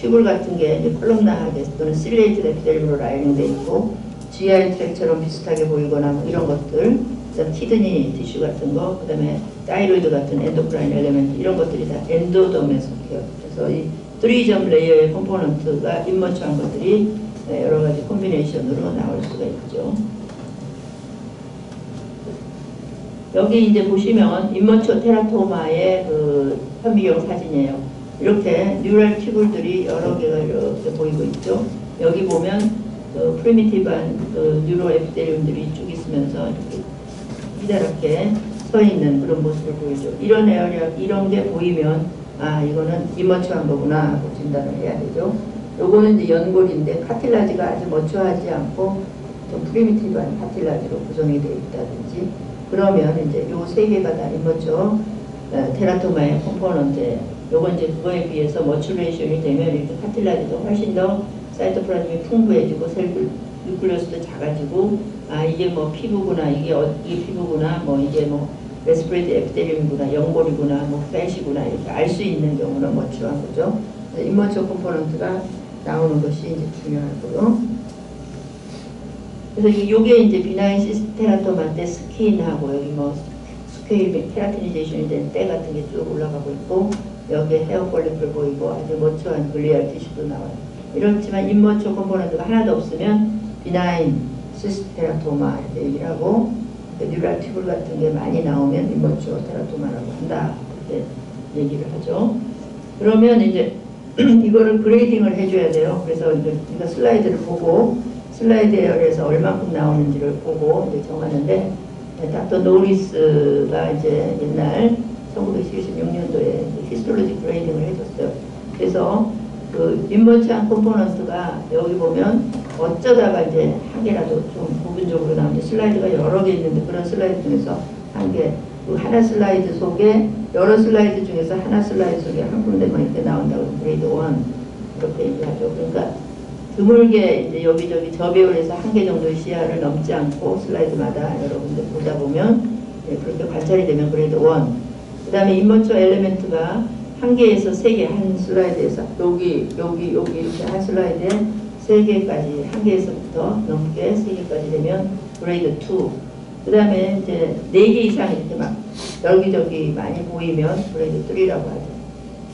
튜블 같은 게 이제 콜럼나하게 또는 실레이트 에피델리움으로 라이닝돼 있고 GI 트랙처럼 비슷하게 보이거나 뭐 이런 것들 그다음 키드니 티슈 같은 거 그다음에 타이로이드 같은 엔도크라인 엘레멘트 이런 것들이 다 엔도덤에 속해요. 그래서 이 3점 레이어의 컴포넌트가 인머처한 것들이 네, 여러 가지 콤비네이션으로 나올 수가 있죠. 여기 이제 보시면 인머처 테라토마의 그 현미경 사진이에요. 이렇게 뉴럴 튜블들이 여러 개가 이렇게 보이고 있죠. 여기 보면 그 프리미티브한 그 뉴로 에피델리움들이 쭉 있으면서 이렇게 기다랗게 서 있는 그런 모습을 보이죠. 이런 에어리아 이런 게 보이면 아 이거는 인머처한 거구나 하고 진단을 해야 되죠. 요거는 이제 연골인데 카틸라지가 아주 머처하지 않고 좀 프리미티브한 카틸라지로 구성이 되어 있다든지 그러면 이제 요 세 개가 다 인머처 테라토마의 컴포넌트에 요건 이제 그거에 비해서 머추레이션이 되면 이렇게 카틸라지도 훨씬 더 사이토플라즘이 풍부해지고 셀 뉴클리어스도 작아지고 아 이게 뭐 피부구나 이게 피부구나 뭐 이게 뭐 레스피레이트 에피델리움이구나 연골이구나 뭐 팻이구나 이렇게 알 수 있는 경우는 머추한 거죠. 인머처 컴포넌트가 나오는 것이 이제 중요하고요. 그래서 이게 이제 비나인 시스테라토마 때 스킨하고 여기 뭐 스퀘일 케라티니제이션이 된 때 같은 게 쭉 올라가고 있고 여기에 헤어 폴리클 보이고 아주 머추한 글리알 티슈도 나와요. 이렇지만 인머처 컴포넌트가 하나도 없으면 비나인 시스테라토마 이렇게 얘기를 하고 뉴럴 튜블 같은 게 많이 나오면 인머처 테라토마라고 한다 이렇게 얘기를 하죠. 그러면 이제 이거를 그레이딩을 해줘야 돼요. 그래서 이제 우리가 슬라이드를 보고 슬라이드에 의해서 얼마큼 나오는지를 보고 이제 정하는데 닥터 노리스가 이제 옛날 1976년도에 히스톨로지 그레이딩을 해줬어요. 그래서 그 인머처한 컴포넌트가 여기 보면 어쩌다가 이제 한 개라도 좀 부분적으로 나오는데 슬라이드가 여러 개 있는데 그런 슬라이드 중에서 한 개, 그 하나 슬라이드 속에 여러 슬라이드 중에서 하나 슬라이드 속에 한 군데만 이렇게 나온다고 그레이드 1 이렇게 얘기하죠. 그러니까 드물게 이제 여기저기 저배율에서 한 개 정도의 시야를 넘지 않고 슬라이드마다 여러분들 보다 보면 그렇게 관찰이 되면 그레이드 1. 그 다음에 인머처 엘리멘트가 한 개에서 세 개, 한 슬라이드에서 여기 이렇게 한 슬라이드에 세 개까지 한 개에서부터 넘게 세 개까지 되면 그레이드 2. 그 다음에 이제 4개 이상 이렇게 막 여기저기 많이 보이면 그레이드 3라고 하죠.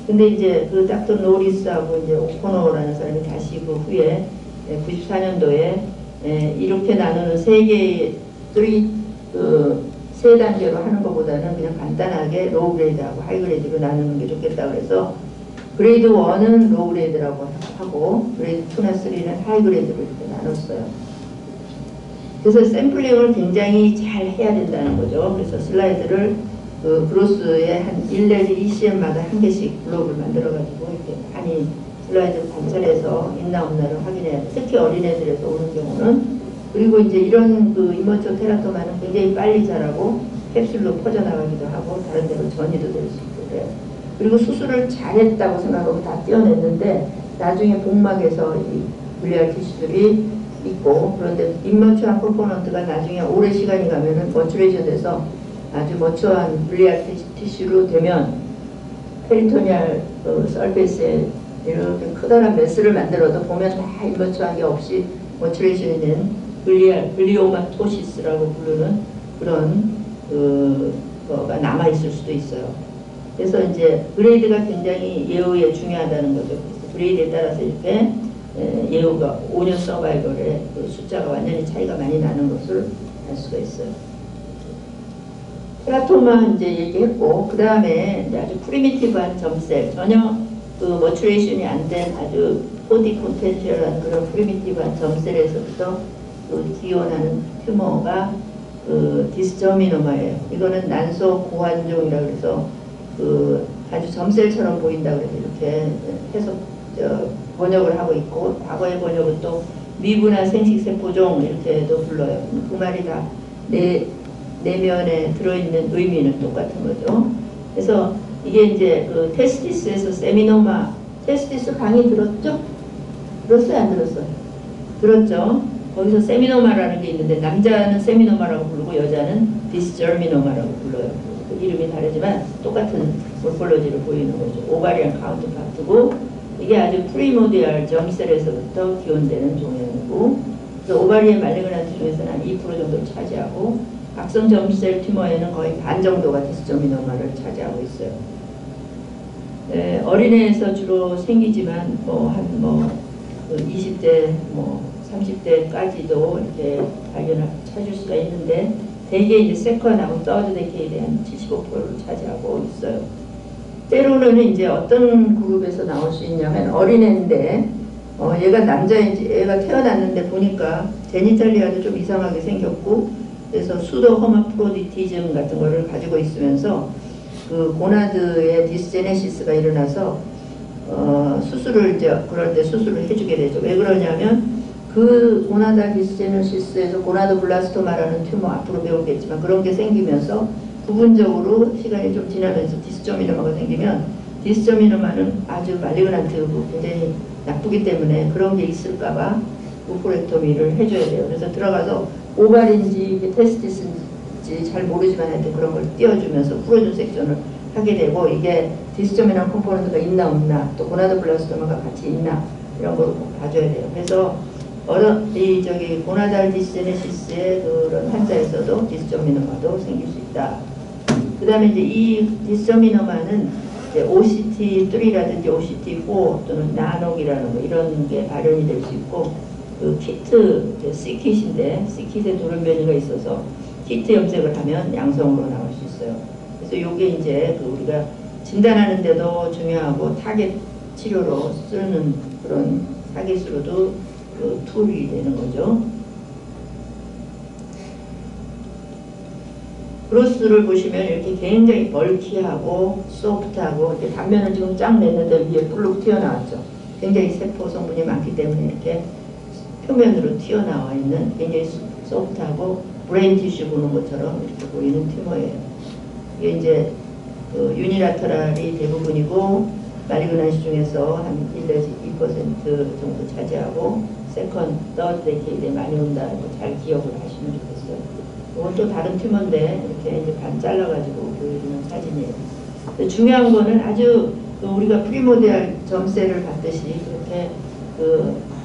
근데 이제 그 닥터 노리스하고 이제 오코노라는 사람이 다시 그 후에 94년도에 이렇게 나누는 세 개의 세 단계로 하는 것보다는 그냥 간단하게 로우 그레이드하고 하이 그레이드로 나누는 게 좋겠다 그래서 그레이드 1은 로우 그레이드라고 하고 그레이드 2나 3는 하이 그레이드로 이렇게 나눴어요. 그래서 샘플링을 굉장히 잘 해야 된다는 거죠. 그래서 슬라이드를 그 브로스에 한 1 내지 2cm마다 한 개씩 블록을 만들어가지고 이렇게 많이 슬라이드 관찰해서 있나 없나를 확인해야 돼. 특히 어린애들에서 오는 경우는 그리고 이제 이런 그 이머처 테라토마는 굉장히 빨리 자라고 캡슐로 퍼져나가기도 하고 다른 데로 전이도 될 수 있고 그래요. 그리고 수술을 잘했다고 생각하고 다 떼어냈는데 나중에 복막에서 이 분리할 티슈들이 있고 그런데 임머추한 컴포넌트가 나중에 오래 시간이 가면은 머추레이션 돼서 아주 머추한 분리할 티슈로 되면 페리토니알 서페이스에 이렇게 커다란 메스를 만들어도 보면 다 임머추한 게 없이 머추레이션이 된 글리오마토시스라고 부르는 그런 거가 남아 있을 수도 있어요. 그래서 이제 그레이드가 굉장히 예후에 중요하다는 거죠. 그레이드에 따라서 이렇게 예후가 5년 서바이벌의 그 숫자가 완전히 차이가 많이 나는 것을 알 수가 있어요. 테라토마 이제 얘기했고 그 다음에 아주 프리미티브한 점셀 전혀 그 머추레이션이 안 된 아주 포디 콘텐셜한 그런 프리미티브한 점셀에서부터 그 기원하는 튜머가 그 디스저미노마예요. 이거는 난소 고환종이라 그래서 그 아주 점셀처럼 보인다 그래서 이렇게 해서 번역을 하고 있고 과거의 번역은 또 미분화 생식세포종 이렇게도 불러요. 그 말이 다 내면에 들어있는 의미는 똑같은 거죠. 그래서 이게 이제 그 테스티스에서 세미노마 테스티스 강의 들었죠? 들었어요? 안 들었어요? 들었죠? 거기서 세미노마라는 게 있는데 남자는 세미노마라고 부르고 여자는 디스저미노마라고 불러요. 그 이름이 다르지만 똑같은 모폴로지를 보이는 거죠. 오바리안 카운터파트고 이게 아주 프리모디알 점셀에서부터 기원되는 종양이고 그래서 오바리안 말리그난트 중에서는 한 2% 정도를 차지하고 악성 점셀 튜머에는 거의 반 정도가 디스저미노마를 차지하고 있어요. 어린애에서 주로 생기지만 한 20대 30대까지도 이렇게 찾을 수가 있는데 대개 이제 세컨하고 서드 데케이드에 한 75%를 차지하고 있어요. 때로는 이제 어떤 그룹에서 나올 수 있냐면 어린애인데 얘가 남자인지 얘가 태어났는데 보니까 제니탈리아도 좀 이상하게 생겼고 그래서 수도 허마프로디티즘 같은 거를 가지고 있으면서 그 고나드의 디스제네시스가 일어나서 수술을 이제 그럴 때 수술을 해주게 되죠. 왜 그러냐면 그 고나다 디스제네시스에서 고나드 블라스토마라는 튜머 앞으로 배우겠지만 그런 게 생기면서 부분적으로 시간이 좀 지나면서 디스저미노마가 생기면 디스저미노마는 아주 말리그난트고 굉장히 나쁘기 때문에 그런 게 있을까봐 오퍼렉토미를 해줘야 돼요. 그래서 들어가서 오발인지 테스티스인지 잘 모르지만 하여튼 그런 걸 띄워주면서 풀어준 섹션을 하게 되고 이게 디스저미널 컴포넌트가 있나 없나 또 고나드 블라스토마가 같이 있나 이런 걸 꼭 봐줘야 돼요. 그래서 고나달 디스제네시스의 그런 환자에서도 디스저미노마도 생길 수 있다. 그 다음에 이제 이 디스저미노마는 OCT3라든지 OCT4 또는 나녹이라는 거 이런 게 발현이 될 수 있고 그 키트, C킷인데 C킷에 돌연변이가 있어서 키트 염색을 하면 양성으로 나올 수 있어요. 그래서 이게 이제 우리가 진단하는데도 중요하고 타겟 치료로 쓰는 그런 타겟으로도 그 툴이 되는 거죠. 브로스를 보시면 이렇게 굉장히 벌키하고 소프트하고 이렇게 단면을 지금 쫙 냈는데 위에 볼록 튀어나왔죠. 굉장히 세포 성분이 많기 때문에 이렇게 표면으로 튀어나와 있는 굉장히 소프트하고 브레인 티슈 보는 것처럼 이렇게 보이는 튜머예요. 이게 이제 유니라터럴이 대부분이고 말리그난시 중에서 한 1 내지 2% 정도 차지하고 세컨, 서드 데케이드에 많이 온다는 거 잘 기억을 하시면 좋겠어요. 이건 또 다른 튜머인데 이렇게 이제 반 잘라가지고 보여주는 사진이에요. 근데 중요한 거는 아주 우리가 프리모디알 점셀을 봤듯이 그렇게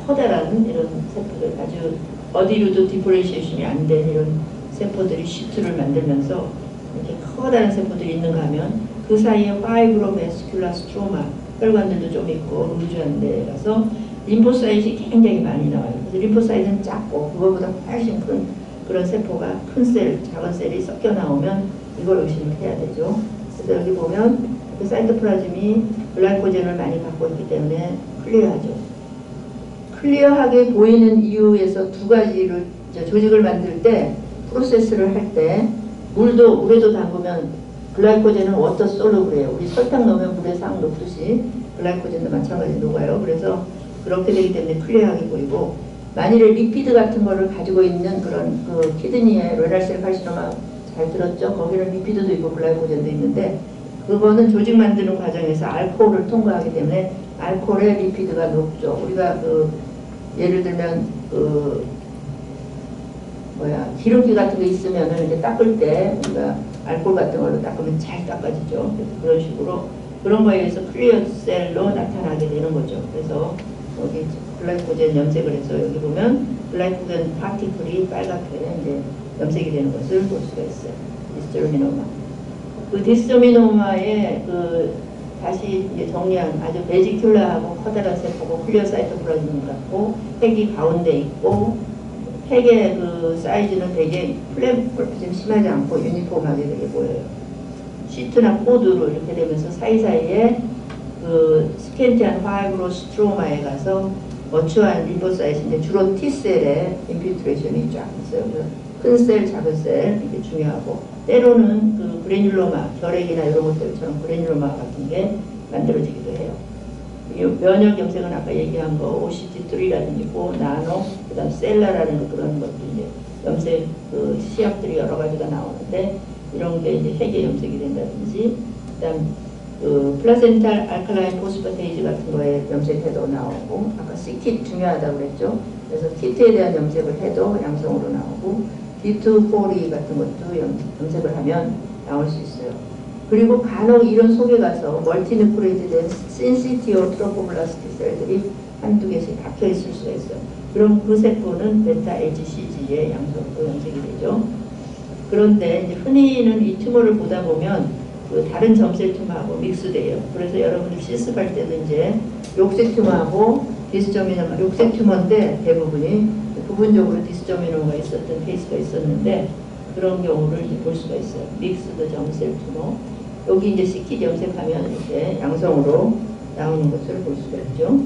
커다란 이런 세포들 아주 어디로도 디퍼렌시에이션이 안 된 이런 세포들이 시트를 만들면서 이렇게 커다란 세포들이 있는가 하면 그 사이에 파이브로메스큘라 스트로마 혈관들도 좀 있고 루즈한 데라서 림포사이트이 굉장히 많이 나와요. 그래서 림포사이트는 작고 그거보다 훨씬 큰 그런 세포가 큰 셀, 작은 셀이 섞여 나오면 이걸 의심을 해야 되죠. 그래서 여기 보면 그 사이토플라즘이 글라이코젠을 많이 갖고 있기 때문에 클리어하죠. 클리어하게 보이는 이유에서 두 가지를 조직을 만들 때 프로세스를 할 때 물에도 담그면 글라이코젠은 워터 솔루블이에요. 우리 설탕 넣으면 물에 싹 녹듯이 글라이코젠도 마찬가지로 녹아요. 그래서 그렇게 되기 때문에 클리어하게 보이고 만일에 리피드 같은 거를 가지고 있는 그런 그 키드니의 레날셀 칼시노마 잘 들었죠? 거기는 리피드도 있고 글라이코젠도 있는데 그거는 조직 만드는 과정에서 알코올을 통과하기 때문에 알코올의 리피드가 높죠. 우리가 그 예를 들면 그 기름기 같은 게 있으면은 이제 닦을 때 우리가 알코올 같은 걸로 닦으면 잘 닦아지죠. 그런 식으로 그런 거에 의해서 클리어 셀로 나타나게 되는 거죠. 그래서 여기 글라이코젠 염색을 해서 여기 보면 글라이코젠 파티클이 빨갛게 이제 염색이 되는 것을 볼 수가 있어요. 디스토미노마. 그 디스토미노마의 그 다시 이제 정리한 아주 베지큘라하고 커다란 세포고 클리어 사이토플라즘 같고 핵이 가운데 있고 핵의 그 사이즈는 되게 플랫볼트 좀 심하지 않고 유니폼하게 되게 보여요. 시트나 코드로 이렇게 되면서 사이사이에 그 스캔티한 파이브로스트로마에 가서 어추한 림포사이트인데 주로 T셀에 인필트레이션이 쫙 있어요. 큰 셀, 작은 셀 이게 중요하고 때로는 그 그래뉼로마, 결핵이나 이런 것들처럼 그래뉼로마 같은 게 만들어지기도 해요. 면역 염색은 아까 얘기한 거 OCT3라든지 나노, 그다음 셀라라는 그런 것도 이제 염색 그 시약들이 여러 가지가 나오는데 이런 게 이제 핵의 염색이 된다든지 그다음 그 플라센탈 알칼라인 포스파테이즈 같은 거에 염색해도 나오고 아까 C킷 중요하다고 그랬죠. 그래서 키트에 대한 염색을 해도 양성으로 나오고 D242 같은 것도 염색을 하면 나올 수 있어요. 그리고 간혹 이런 속에 가서 멀티누클레이드 된 신시티오 트로포블라스틱 셀들이 한두 개씩 박혀 있을 수가 있어요. 그럼 그 세포는 베타 HCG의 양성으로 염색이 되죠. 그런데 이제 흔히는 이 튜머를 보다 보면 그 다른 점셀 튜머하고 믹스돼요. 그래서 여러분들 실습할 때도 이제 욕색 튜머하고 디스토미노마, 욕색 튜머인데 대부분이 부분적으로 디스토미노마가 있었던 케이스가 있었는데 그런 경우를 이제 볼 수가 있어요. 믹스드 점셀 튜머. 여기 이제 C킷 염색하면 이렇게 양성으로 나오는 것을 볼 수가 있죠.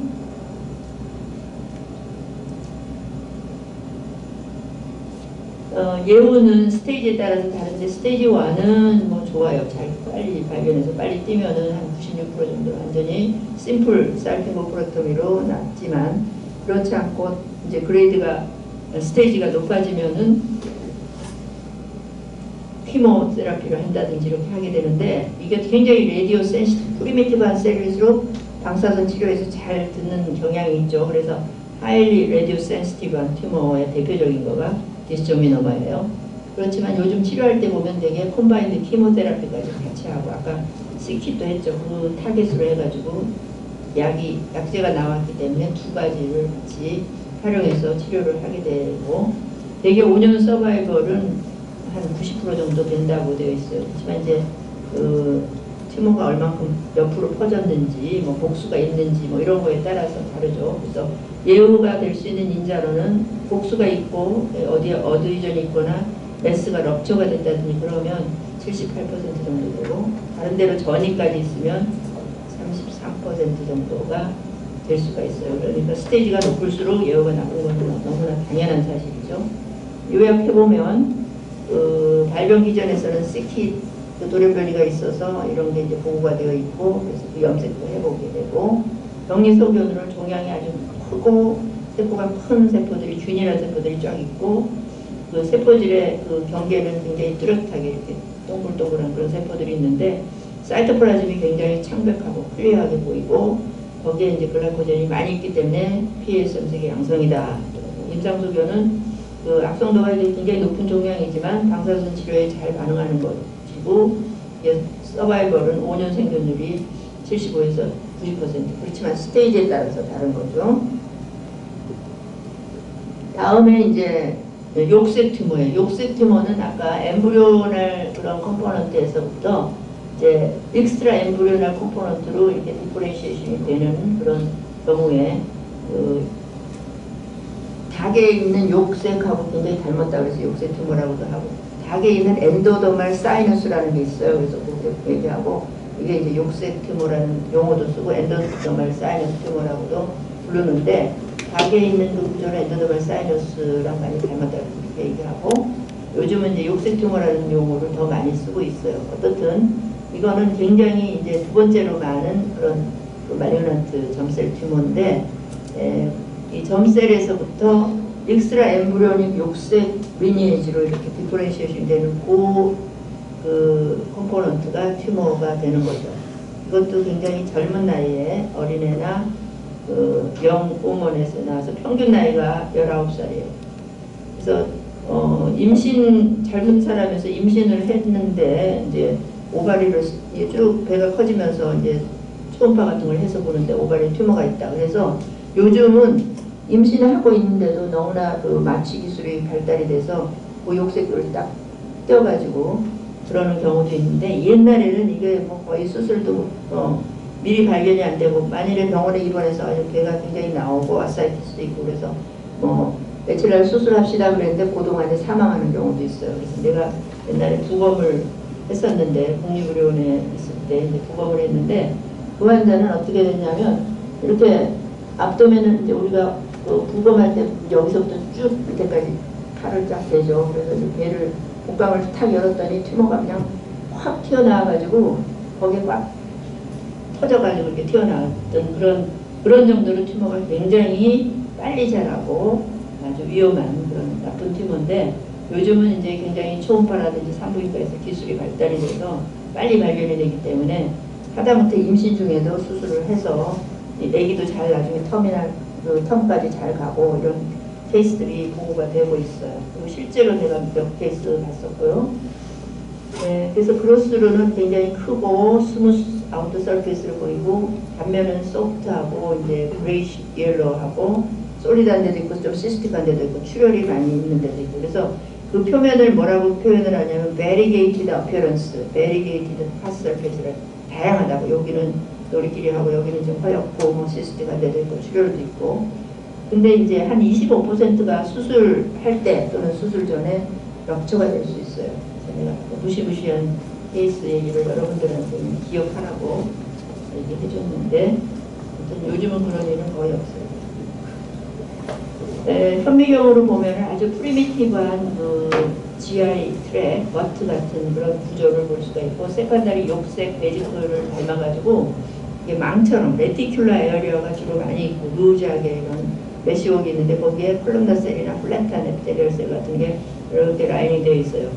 예후는 스테이지에 따라서 다른데 스테이지 1은 뭐 좋아요. 잘 빨리 발견해서 빨리 뛰면은 한 96% 정도 완전히 심플 살핑고프렉토미로 낫지만 그렇지 않고 이제 그레이드가 스테이지가 높아지면은 키모테라피를 한다든지 이렇게 하게 되는데 이게 굉장히 레디오 센시티브 프리미티브한 셀일수록 방사선 치료에서 잘 듣는 경향이 있죠. 그래서 하일리 레디오 센시티브한 튜머의 대표적인 거가 디스토미노마예요. 그렇지만 요즘 치료할 때 보면 되게 콤바인드 키모테라피까지 같이 하고 아까 C킷도 했죠. 그 타겟으로 해가지고 약제가 나왔기 때문에 두 가지를 같이 활용해서 치료를 하게 되고 되게 5년 서바이벌은 한 90% 정도 된다고 되어 있어요. 그렇지만 이제 그 튜머가 얼만큼 옆으로 퍼졌는지 뭐 복수가 있는지 뭐 이런 거에 따라서 다르죠. 그래서 예후가 될 수 있는 인자로는 복수가 있고 어디에 어드이전이 있거나 메스가 럽처가 된다든지 그러면 78% 정도 되고 다른 데로 전이까지 있으면 33% 정도가 될 수가 있어요. 그러니까 스테이지가 높을수록 예후가 나쁜 건 너무나 당연한 사실이죠. 요약해보면 그 발병 기전에서는 C킷 그 돌연변이가 있어서 이런 게 이제 보고가 되어 있고 그래서 그 염색도 해보게 되고 병리소견으로 종양이 아주 크고 세포가 큰 세포들이 균일한 세포들이 쫙 있고 그 세포질의 그 경계는 굉장히 뚜렷하게 이렇게 동글동글한 그런 세포들이 있는데 사이토플라즘이 굉장히 창백하고 클리어하게 보이고 거기에 이제 글라이코젠이 많이 있기 때문에 PS 염색의 양성이다. 임상소견은 그 악성도가 이제 굉장히 높은 종양이지만 방사선 치료에 잘 반응하는 것이고 서바이벌은 5년 생존율이 75에서 90% 그렇지만 스테이지에 따라서 다른 거죠. 다음에 이제 욕색 튜머예요. 욕색 튜머는 아까 엠브리오널 그런 컴포넌트에서부터 이제 익스트라 엠브리오널 컴포넌트로 이렇게 디퍼렌시에이션이 되는 그런 경우에 그 닭에 있는 욕색하고 굉장히 닮았다고 해서 욕색 튜머라고도 하고, 닭에 있는 엔도더말 사이너스라는 게 있어요. 그래서 그렇게 얘기하고, 이게 이제 욕색 튜머라는 용어도 쓰고 엔도더말 사이너스 튜머라고도 부르는데, 닭에 있는 그 구조는 엔도더말 사이너스랑 많이 닮았다고 그렇게 얘기하고, 요즘은 이제 욕색 튜머라는 용어를 더 많이 쓰고 있어요. 어떻든 이거는 굉장히 이제 두 번째로 많은 그런 그 말리그넌트 점셀 튜머인데, 이 점셀에서부터 익스트라 엠브리오닉 욕색 리니에지로 이렇게 디퍼렌시에이션 되는 그 컴포넌트가 튜머가 되는 거죠. 이것도 굉장히 젊은 나이에 어린애나 그 영우먼에서 나와서 평균 나이가 19살이에요. 그래서 임신 젊은 사람에서 임신을 했는데 이제 오바리를 쭉 배가 커지면서 이제 초음파 같은 걸 해서 보는데 오바리 튜머가 있다. 그래서 요즘은 임신을 하고 있는데도 너무나 그 마취 기술이 발달이 돼서 그 욕색을 딱 떼어가지고 그러는 경우도 있는데, 옛날에는 이게 뭐 거의 수술도 미리 발견이 안 되고, 만일에 병원에 입원해서 배가 굉장히 나오고 아사이티스도 있고 그래서 뭐 며칠 날 수술합시다 그랬는데 그동안에 사망하는 경우도 있어요. 그래서 내가 옛날에 부검을 했었는데, 국립의료원에 있을 때 이제 부검을 했는데, 그 환자는 어떻게 됐냐면 이렇게 앞도면은 이제 우리가 그 부검할 때 여기서부터 쭉 밑에까지 칼을 쫙 대죠. 그래서 이제 배를 복강을 탁 열었더니 튜머가 그냥 확 튀어나와가지고 거기에 꽉 터져가지고 이렇게 튀어나왔던 그런 정도로 튜머가 굉장히 빨리 자라고 아주 위험한 그런 나쁜 튜머인데, 요즘은 이제 굉장히 초음파라든지 산부인과에서 기술이 발달이 돼서 빨리 발견이 되기 때문에 하다못해 임신 중에도 수술을 해서 애기도 잘 나중에 텀까지 잘 가고 이런 케이스들이 보고가 되고 있어요. 그리고 실제로 제가 몇 케이스 봤었고요. 네, 그래서 그로스로는 굉장히 크고 스무스 아우터 서페이스를 보이고, 단면은 소프트하고 이제 그레이시 옐로우하고 솔리드한 데도 있고 좀 시스틱한 데도 있고 출혈이 많이 있는 데도 있고, 그래서 그 표면을 뭐라고 표현을 하냐면 variegated appearance, variegated path surface를 다양하다고. 여기는 우리끼리 하고 여기는 좀 허옇고 뭐 시스틱한 데도 있고 출혈도 있고. 근데 이제 한 25%가 수술할 때 또는 수술 전에 럭처가 될 수 있어요. 그래서 내가 무시무시한 케이스 얘기를 여러분들한테 기억하라고 얘기해줬는데, 요즘은 그런 일은 거의 없어요. 현미경으로 보면 아주 프리미티브한 그 GI 트랙, 버트 같은 그런 구조를 볼 수가 있고, 세컨다리 욕색 베지클을 닮아가지고 이게 망처럼 레티큘라 에어리어가 주로 많이 있고 루즈하게 이런 메시웍이 있는데, 거기에 콜럼나 셀이나 플랫한 에피테리얼 셀 같은 게 이렇게 라인이 되어 있어요.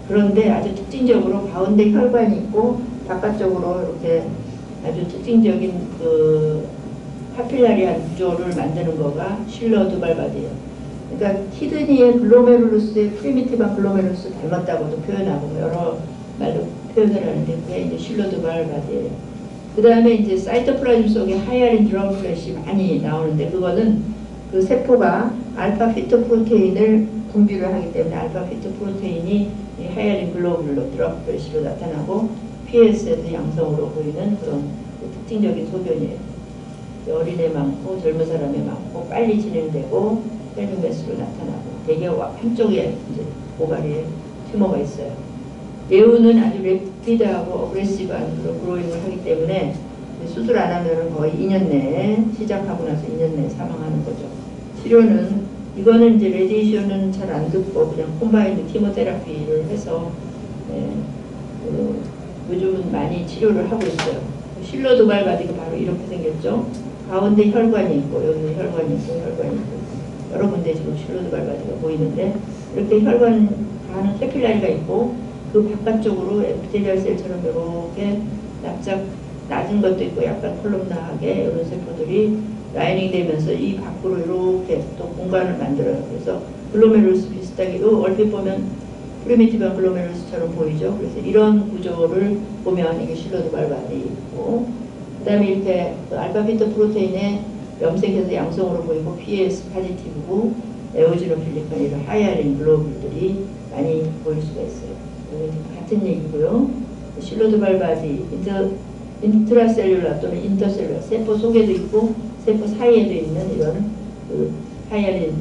그런데 아주 특징적으로 가운데 혈관이 있고 바깥쪽으로 이렇게 아주 특징적인 그 파필라리한 구조를 만드는 거가 실러 두발바디예요. 그러니까 키드니의 글로메룰루스의 프리미티브한 글로메룰루스 닮았다고도 표현하고 여러 말로 표현을 하는데, 그게 이제 실러 두발바디예요. 그 다음에 이제 사이토플라즘 속에 하이알린 드럼 플래시 많이 나오는데, 그거는 그 세포가 알파 피토 프로테인을 분비를 하기 때문에 알파 피토 프로테인이 이 하이알린 글로불로 드럼 플래시로 나타나고 PS에도 양성으로 보이는 그런 특징적인 소변이에요. 어린애 많고 젊은 사람에 많고 빨리 진행되고 헬륨메스로 나타나고, 대개 한쪽에 이제 오바리에 튜머가 있어요. 예후는 아주 랩피드하고 어그레시브한 그런 그로잉을 하기 때문에 수술 안 하면 거의 2년 내에, 시작하고 나서 2년 내에 사망하는 거죠. 치료는 이거는 이제 레디에이션은 잘 안 듣고 그냥 콤바인드 키모테라피를 해서 요즘은 많이 치료를 하고 있어요. 실러 두발바디가 바로 이렇게 생겼죠. 가운데 혈관이 있고 여기는 혈관이 있고 혈관이 있고 여러 군데 지금 실러 두발바디가 보이는데, 이렇게 혈관 가는 캐필라리가 있고 그 바깥쪽으로 에피텔리얼 셀처럼 이렇게 납작 낮은 것도 있고 약간 콜럼나하게 이런 세포들이 라이닝 되면서 이 밖으로 이렇게 또 공간을 만들어요. 그래서 글로메룰스 비슷하게 얼핏 보면 프리미티브한 글로메룰스처럼 보이죠. 그래서 이런 구조를 보면 이게 실러 두발바디고, 그 다음에 이렇게 그 알파 비타 프로테인에 염색해서 양성으로 보이고 PS 파지티브고 에오지노필리카 이런 하이알린 글로불들이 많이 보일 수가 있어요. 같은 얘기고요. 실로드발 바디, 인트라셀룰라 또는 인터셀룰라, 세포 속에도 있고 세포 사이에도 있는 이런 그 하이알린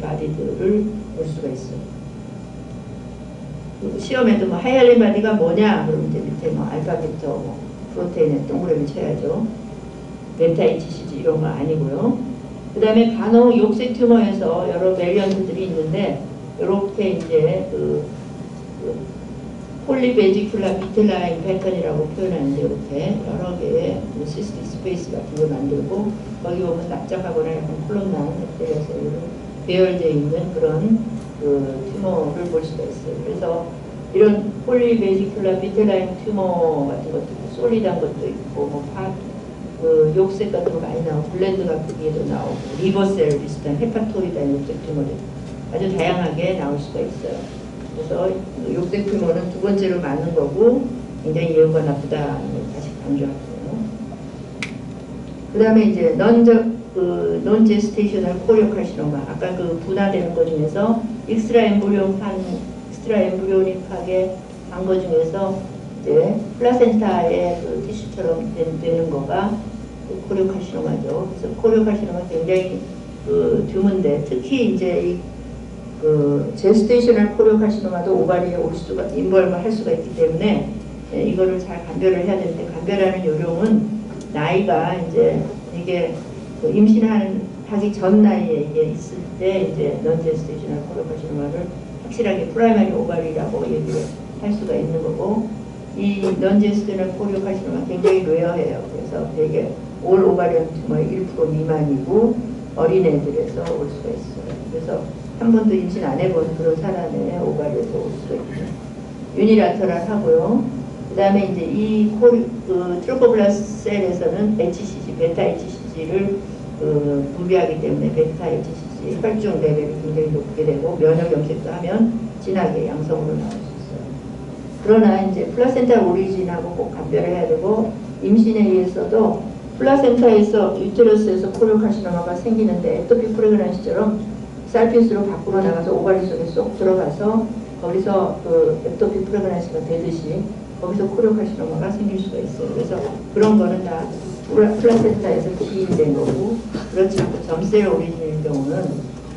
바디들을 볼 수가 있어요. 시험에도 뭐 하이알린 바디가 뭐냐 그러면 이제 밑에 뭐 알파, 베타, 뭐 프로테인에 동그라미 쳐야죠. 베타 HCG 이런 거 아니고요. 그 다음에 간혹 욕색 튜머에서 여러 베리언트들이 있는데 이렇게 이제 폴리베지큘라 비틀라인 패턴이라고 표현하는데 이렇게 여러 개의 시스틱 스페이스 같은 걸 만들고 거기 보면 납작하거나 약간 콜롬난 엑테리아 셀로 배열되어 있는 그런 튜머를 볼 수가 있어요. 그래서 이런 폴리베지큘라 비틀라인 튜머 같은 것도 있고 솔리드한 것도 있고 뭐 욕색 같은 거 많이 나오고 블렌드 같기에도 나오고 리버셀 비슷한 헤파토리다인 욕색 튜머들 아주 다양하게 나올 수가 있어요. 그래서 욕색 튜머는 두 번째로 많은 거고 굉장히 예후가 나쁘다 다시 강조하고요. 그 다음에 이제 논 제스테이셔널 코리오카시노마 아까 그 분화되는 것 중에서 익스트라 엠브리오닉하게 한 것 중에서 이제 플라센타의 그 티슈처럼 되는 거가 코리오카시노마죠. 그래서 코리오카시노마 굉장히 드문데 특히 이제 제스테이셔널 코리오카시노마도 오바리에 올 수가 인벌할 수가 있기 때문에 이거를 잘 감별을 해야 되는데 감별하는 요령은 나이가 이제 이게 임신하기 전 나이에 이게 있을 때 이제 non gestational 코리오카시노마를 확실하게 프라이머리 오바리라고 얘기를 할 수가 있는 거고 이 non gestational 코리오카시노마 굉장히 레어해요. 그래서 되게 올 오바리언 튜머의 1% 미만이고 어린애들에서 올 수가 있어요. 그래서 한 번도 임신 안 해본 그런 사람의 오바리에서 올 수가 있죠. 유니라터럴 하고요. 그 다음에 이제 이 트로포블라스트 셀에서는 HCG, 베타 HCG를 분비하기 때문에 베타 HCG 혈중 레벨이 굉장히 높게 되고 면역 염색도 하면 진하게 양성으로 나올 수 있어요. 그러나 이제 플라센타 오리진하고 꼭 감별을 해야 되고 임신에 의해서도 플라센타에서 유테러스에서 코리오카시노마가 생기는데 에토피 프레그넌시처럼 살피스로 밖으로 나가서 오바리 속에 쏙 들어가서 거기서 에토피 프레그넌시가 되듯이 거기서 코리오카시노마가 생길 수가 있어요. 그래서 그런 거는 다 플라센타에서 기인된 거고 그렇지 않고 점셀 오리진일 경우는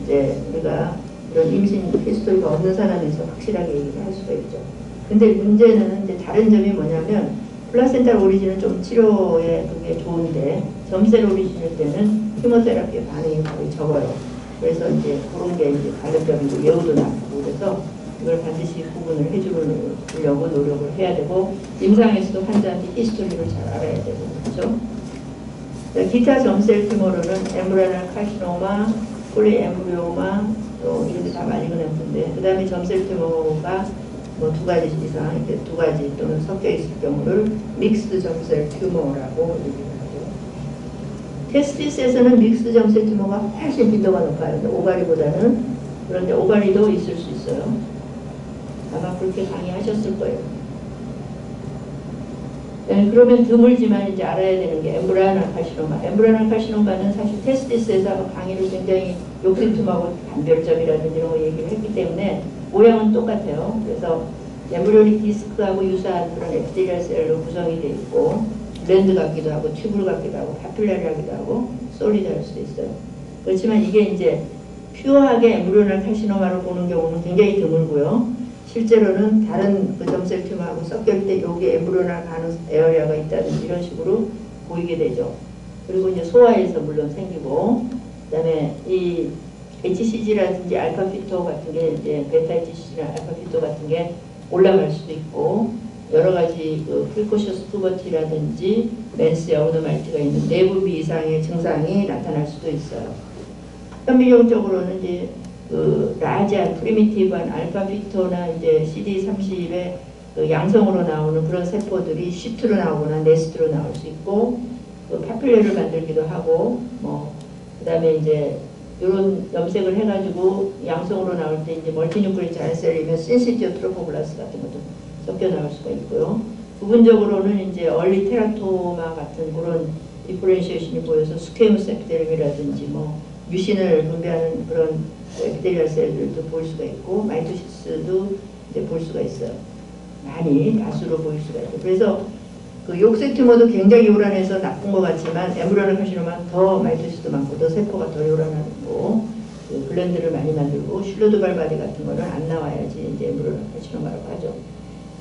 이제 우리가 이런 임신 히스토리가 없는 사람에서 확실하게 얘기를 할 수가 있죠. 근데 문제는 이제 다른 점이 뭐냐면 플라센타 오리진은 좀 치료에 그게 좋은데 점셀 오리진일 때는 키모테라피 반응이 거의 적어요. 그래서 이제 그런 게 이제 관련점이고 예후도 나쁘고 그래서 이걸 반드시 구분을 해주려고 노력을 해야 되고 임상에서도 환자한테 히스토리를 잘 알아야 되고 그렇죠. 기타 점셀 튜머로는 엠브라널 카시노마, 폴리엠브리오마 또 이런 게 다 많이 그랬는데 그 다음에 점셀 튜머가 뭐 2가지 이상 이렇게 2가지 또는 섞여 있을 경우를 믹스드 점셀 튜머라고 얘기를 하죠. 테스티스에서는 믹스드 점셀 튜머가 훨씬 빈도가 높아요. 오바리보다는. 그런데 오바리도 있을 수 있어요. 아마 그렇게 강의하셨을 거예요. 네, 그러면 드물지만 이제 알아야 되는 게 엠브라널 카시노마. 엠브라널 카시노마는 사실 테스티스에서 강의를 굉장히 욕색 tum하고 단별점이라든지 이런 거 얘기를 했기 때문에 모양은 똑같아요. 그래서 엠브리오닉 디스크하고 유사한 그런 에피데리얼 셀로 구성이 되어 있고 블렌드 같기도 하고 튜블 같기도 하고 파필라리하기도 하고 솔리드할 수도 있어요. 그렇지만 이게 이제 퓨어하게 엠브리오널 카시노마로 보는 경우는 굉장히 드물고요. 실제로는 다른 그 점셀 튜머하고 섞일 때 여기에 엠브리오널 가는 에어리아가 있다든지 이런 식으로 보이게 되죠. 그리고 이제 소아에서 물론 생기고 그다음에 이 HCG라든지 알파 피토 같은 게 이제 베타 HCG나 알파 피토 같은 게 올라갈 수도 있고 여러 가지 그 프리코셔스 푸버티라든지 맨스야 오너말티가 있는 내부비 이상의 증상이 나타날 수도 있어요. 현미경적으로는 이제 그 라지한 프리미티브한 알파 피토나 이제 CD30의 그 양성으로 나오는 그런 세포들이 시트로 나오거나 네스트로 나올 수 있고 그 파필레를 만들기도 하고 뭐 그다음에 이제 이런 염색을 해가지고 양성으로 나올 때 이제 멀티뉴클리 자연셀이면 신시티오 트로포블라스 같은 것도 섞여 나올 수가 있고요. 부분적으로는 이제 얼리 테라토마 같은 그런 디퍼렌시에이션이 보여서 스퀘무스 에피데리움이라든지 뭐 뮤신을 분비하는 그런 에피데리얼 셀들도 볼 수가 있고 마이토시스도 이제 볼 수가 있어요. 많이 다수로 보일 수가 있고 그래서 그 욕색 튜머도 굉장히 요란해서 나쁜 것 같지만 엠브리오널 카시노마 더 마이토시스도 많고 더 세포가 더 요란하고 그 글랜드를 많이 만들고 슐러드발 바디 같은 거는 안 나와야지 이제 엠브리오널 카시노마라고 하죠.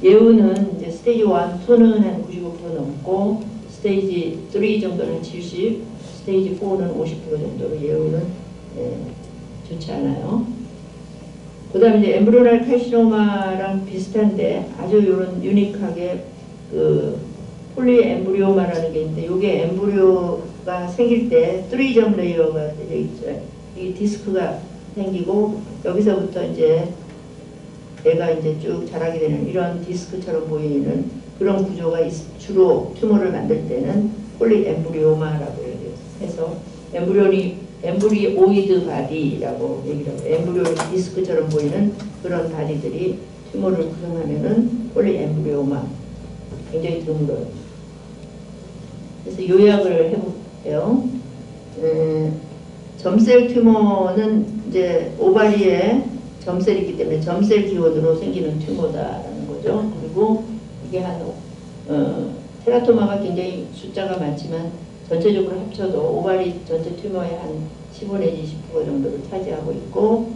예후는 이제 스테이지 1, 2는 한 95% 넘고 스테이지 3 정도는 70, 스테이지 4는 50% 정도로 예후는 좋지 않아요. 그 다음에 이제 엠브리오널 카시노마랑 비슷한데 아주 이런 유니크하게 그 폴리 엠브리오마라는 게 있는데 이게 엠브리오가 생길 때 3점 레이어가 되어 있죠. 이 디스크가 생기고 여기서부터 이제 애가 이제 쭉 자라게 되는 이런 디스크처럼 보이는 그런 구조가 주로 튜머를 만들 때는 폴리 엠브리오마라고 해서 엠브리오이드 바디라고 얘기를 하고 엠브리오 디스크처럼 보이는 그런 바디들이 튜머를 구성하면은 폴리 엠브리오마 굉장히 드물어요. 그래서 요약을 해볼게요. 점셀 튜머는 이제 오바리에 점셀이 있기 때문에 점셀 기원으로 생기는 튜머다라는 거죠. 그리고 이게 테라토마가 굉장히 숫자가 많지만 전체적으로 합쳐도 오바리 전체 튜머의 한 15 내지 20% 정도를 차지하고 있고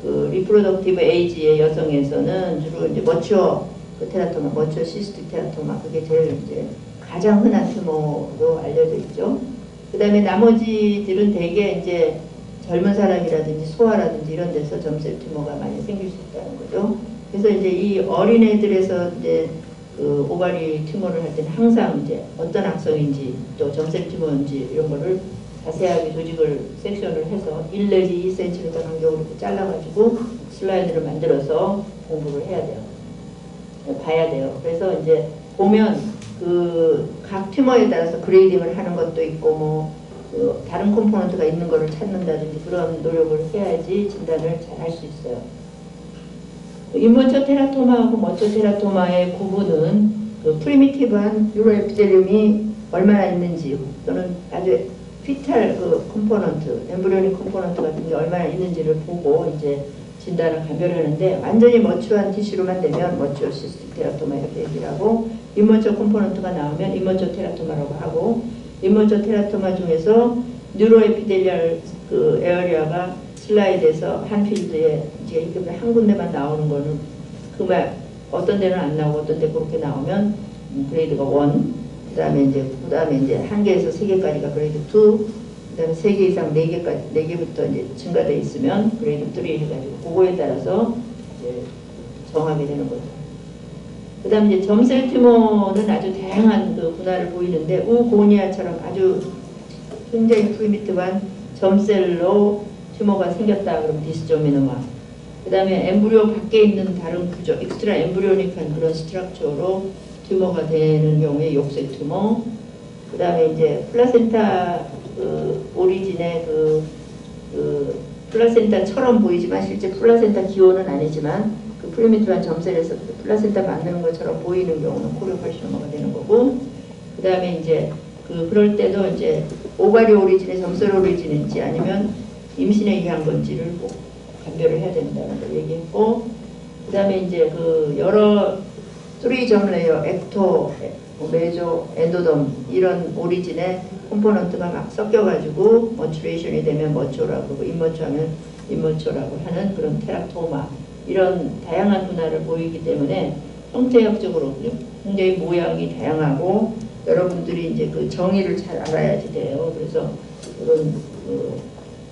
그 리프로덕티브 에이지의 여성에서는 주로 이제 머추어 그 테라토마, 머추어 시스틱 테라토마 그게 제일 이제 가장 흔한 튜머로 알려져 있죠. 그 다음에 나머지들은 대개 이제 젊은 사람이라든지 소아라든지 이런 데서 점셀 튜머가 많이 생길 수 있다는 거죠. 그래서 이제 이 어린애들에서 이제 그 오바리 튜머를 할 때는 항상 이제 어떤 악성인지 또 점셀 튜머인지 이런 거를 자세하게 조직을 섹션을 해서 1 내지 2cm 간격으로 잘라가지고 슬라이드를 만들어서 공부를 해야 돼요. 봐야 돼요. 그래서 이제 보면 그 각 튜머에 따라서 그레이딩을 하는 것도 있고 뭐 그 다른 컴포넌트가 있는 거를 찾는다든지 그런 노력을 해야지 진단을 잘 할 수 있어요. 인머처 테라토마하고 머처 테라토마의 구분은 그 프리미티브한 유로에피델리움이 얼마나 있는지 또는 아주 피탈 그 컴포넌트, 엠브리오닉 컴포넌트 같은 게 얼마나 있는지를 보고 이제 진단을 감별하는데 완전히 머추한 티슈로만 되면 머추어 시스틱 테라토마 이렇게 얘기를 하고 인머처 컴포넌트가 나오면 인머처 테라토마라고 하고 인머처 테라토마 중에서 뉴로에피델리얼 그 에어리아가 슬라이드에서 한 필드에 이제 이렇게 한 군데만 나오는 거는 그만 어떤 데는 안 나오고 어떤 데 그렇게 나오면 그레이드가 1 그다음에 이제 한 개에서 세 개까지가 그레이드 2 그다음에 3개 이상 4개까지 4개부터 이제 증가돼 있으면 그레이드 3 해가지고 그거에 따라서 이제 정하게 되는 거죠. 그다음에 이제 점셀 튜머는 아주 다양한 그 분할을 보이는데 우고니아처럼 아주 굉장히 프리미티브한 점셀로 튜머가 생겼다 그러면 디스조미노마. 그다음에 엠브리오 밖에 있는 다른 구조, 익스트라 엠브리오닉한 그런 스트럭처로 튜머가 되는 경우에 욕색 튜머. 그다음에 이제 플라센타 그 오리진의 그 플라센타처럼 보이지만 실제 플라센타 기호는 아니지만 그 프리미티브한 점셀에서 플라센타 만드는 것처럼 보이는 경우는 코리오칼시노마가 되는 거고. 그다음에 이제 그럴 때도 이제 오바리 오리진의 점셀 오리진인지 아니면 임신에 의한 건지를 꼭 감별을 해야 된다는 걸 얘기했고, 그 다음에 이제 그 여러 3점 레이어, 엑토, 메조, 엔도덤 이런 오리진의 컴포넌트가 막 섞여가지고 머추레이션이 되면 머추라고 그러고 인머추하면 인머추라고 하는 그런 테라토마 이런 다양한 분할을 보이기 때문에 형태학적으로 굉장히 모양이 다양하고 여러분들이 이제 그 정의를 잘 알아야지 돼요. 그래서 그런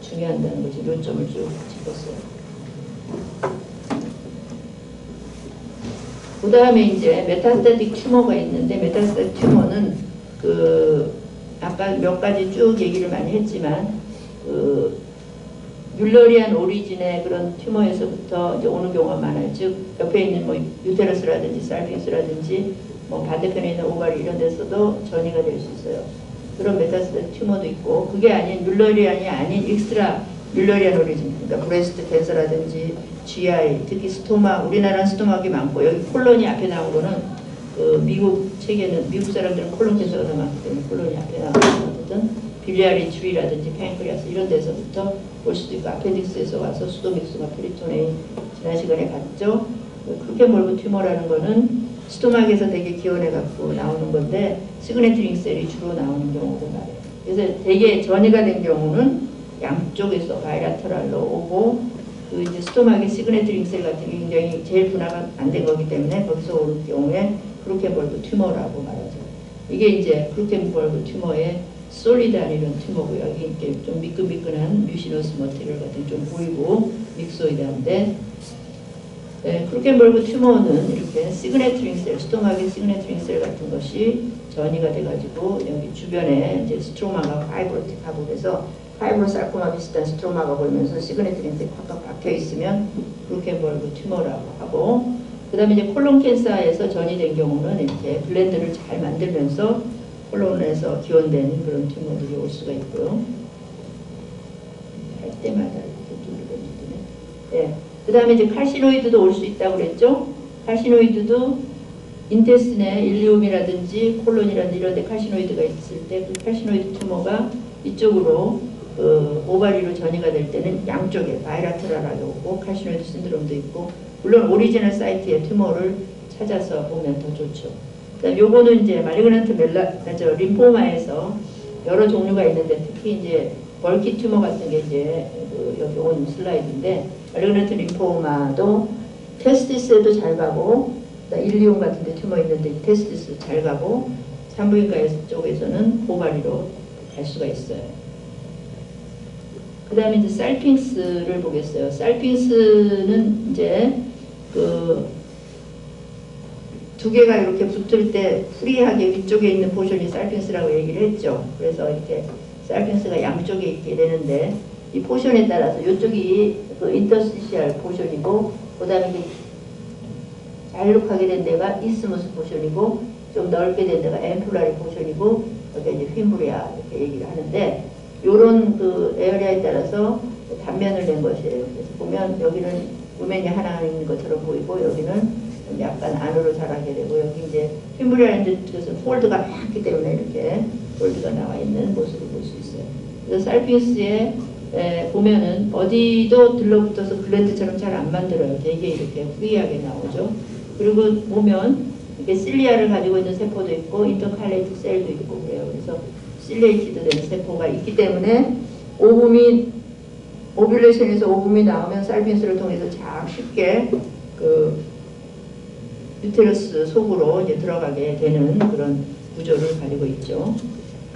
중요한다는 거지. 요점을 쭉 짚었어요. 그 다음에 이제 메타스타틱 튜머가 있는데 메타스타틱 튜머는 그 아까 몇 가지 쭉 얘기를 많이 했지만 그 뮬러리안 오리진의 그런 튜머에서부터 이제 오는 경우가 많아요. 즉 옆에 있는 뭐 유테러스라든지 살핑스라든지 뭐 반대편에 있는 오바리 이런 데서도 전이가 될 수 있어요. 그런 메타스타틱 튜머도 있고 그게 아닌 뮬러리안이 아닌 익스트라 뮬러리안 오리진 그러니까 브레스트 캔서라든지 GI 특히 스토마 우리나라는 스토마가 많고 여기 콜론이 앞에 나온 거는 그 미국 책에는 미국 사람들은 콜론 캔서가 더 많기 때문에 콜론이 앞에 나오거든. 빌리아리 추위라든지 팬크리아스 이런 데서부터 볼 수도 있고 아펜딕스에서 와서 수도믹스가 페리토네인 지난 시간에 봤죠. 크게 몰고 튜머라는 거는 스토막에서 되게 기원해 갖고 나오는 건데 시그네트링 셀이 주로 나오는 경우도 많아요. 그래서 되게 전이가 된 경우는 양쪽에서 바이라테럴로 오고 그 이제 스토막의 시그네트링 셀 같은 게 굉장히 제일 분화가 안 된 거기 때문에 거기서 오는 경우에 크루켄버그 튜머라고 말하죠. 이게 이제 크루켄버그 튜머의 솔리드한 이런 튜머고요. 여기 이렇게 좀 미끈미끈한 뮤시너스 머티리얼 같은 좀 보이고 믹소이드한데 네, 크루켄버그 튜머는 이렇게 시그네트링 셀, 스토막의 시그네트링 셀 같은 것이 전이가 돼가지고 여기 주변에 이제 스트로마가 파이브로틱하고 그래서 파이브로사르코마 비슷한 스트로마가 보이면서 시그네트링 셀이 팍팍 박혀 있으면 크루켄버그 튜머라고 하고 그 다음에 이제 콜론 캔서에서 전이된 경우는 이렇게 글랜드를 잘 만들면서 콜론에서 기원된 그런 튜머들이 올 수가 있고요. 할 때마다 이렇게 누르거든요. 네. 그 다음에 이제 칼시노이드도 올 수 있다고 그랬죠. 칼시노이드도 인테스틴에 일리움이라든지 콜론이라든지 이런 데 칼시노이드가 있을 때 그 칼시노이드 튜머가 이쪽으로 그 오바리로 전이가 될 때는 양쪽에 바이라테럴하게 오고 칼시노이드 신드롬도 있고 물론 오리지널 사이트의 튜머를 찾아서 보면 더 좋죠. 그다음 요거는 이제 말리그넌트 림포마에서 여러 종류가 있는데 특히 이제 벌키 튜머 같은 게 이제 그 여기 온 슬라이드인데 말리그넌트 림포마도 테스티스에도 잘 가고 일리움 같은 데 튜머 있는데 테스티스 잘 가고 산부인과 쪽에서는 오바리로 갈 수가 있어요. 그 다음에 이제 살핑스를 보겠어요. 살핑스는 이제 그 두 개가 이렇게 붙을 때 프리하게 위쪽에 있는 포션이 살핑스라고 얘기를 했죠. 그래서 이렇게 살핑스가 양쪽에 있게 되는데 이 포션에 따라서 이쪽이 그 인터스티시알 포션이고 그 다음에 자일룩하게 된 데가 이스무스 포션이고 좀 넓게 된 데가 앰플라리 포션이고 여기가 이제 휘무리아 이렇게 얘기를 하는데 요런 그 에어리아에 따라서 단면을 낸 것이에요. 그래서 보면 여기는 루멘이 하나 있는 것처럼 보이고 여기는 약간 안으로 자라게 되고 여기 이제 휘무리아는 뜻은 폴드가 많기 때문에 이렇게 폴드가 나와 있는 모습을 볼 수 있어요. 그래서 살핑스에 보면은 어디도 들러붙어서 글랜드처럼 잘 안 만들어요. 되게 이렇게 후리하게 나오죠. 그리고 보면 이렇게 실리아를 가지고 있는 세포도 있고 인터칼레이트 셀도 있고 그래요. 그래서 실레이티드 된 세포가 있기 때문에 오뷸레이션에서 오뷸이 나오면 살핑스를 통해서 참 쉽게 그 유테러스 속으로 이제 들어가게 되는 그런 구조를 가지고 있죠.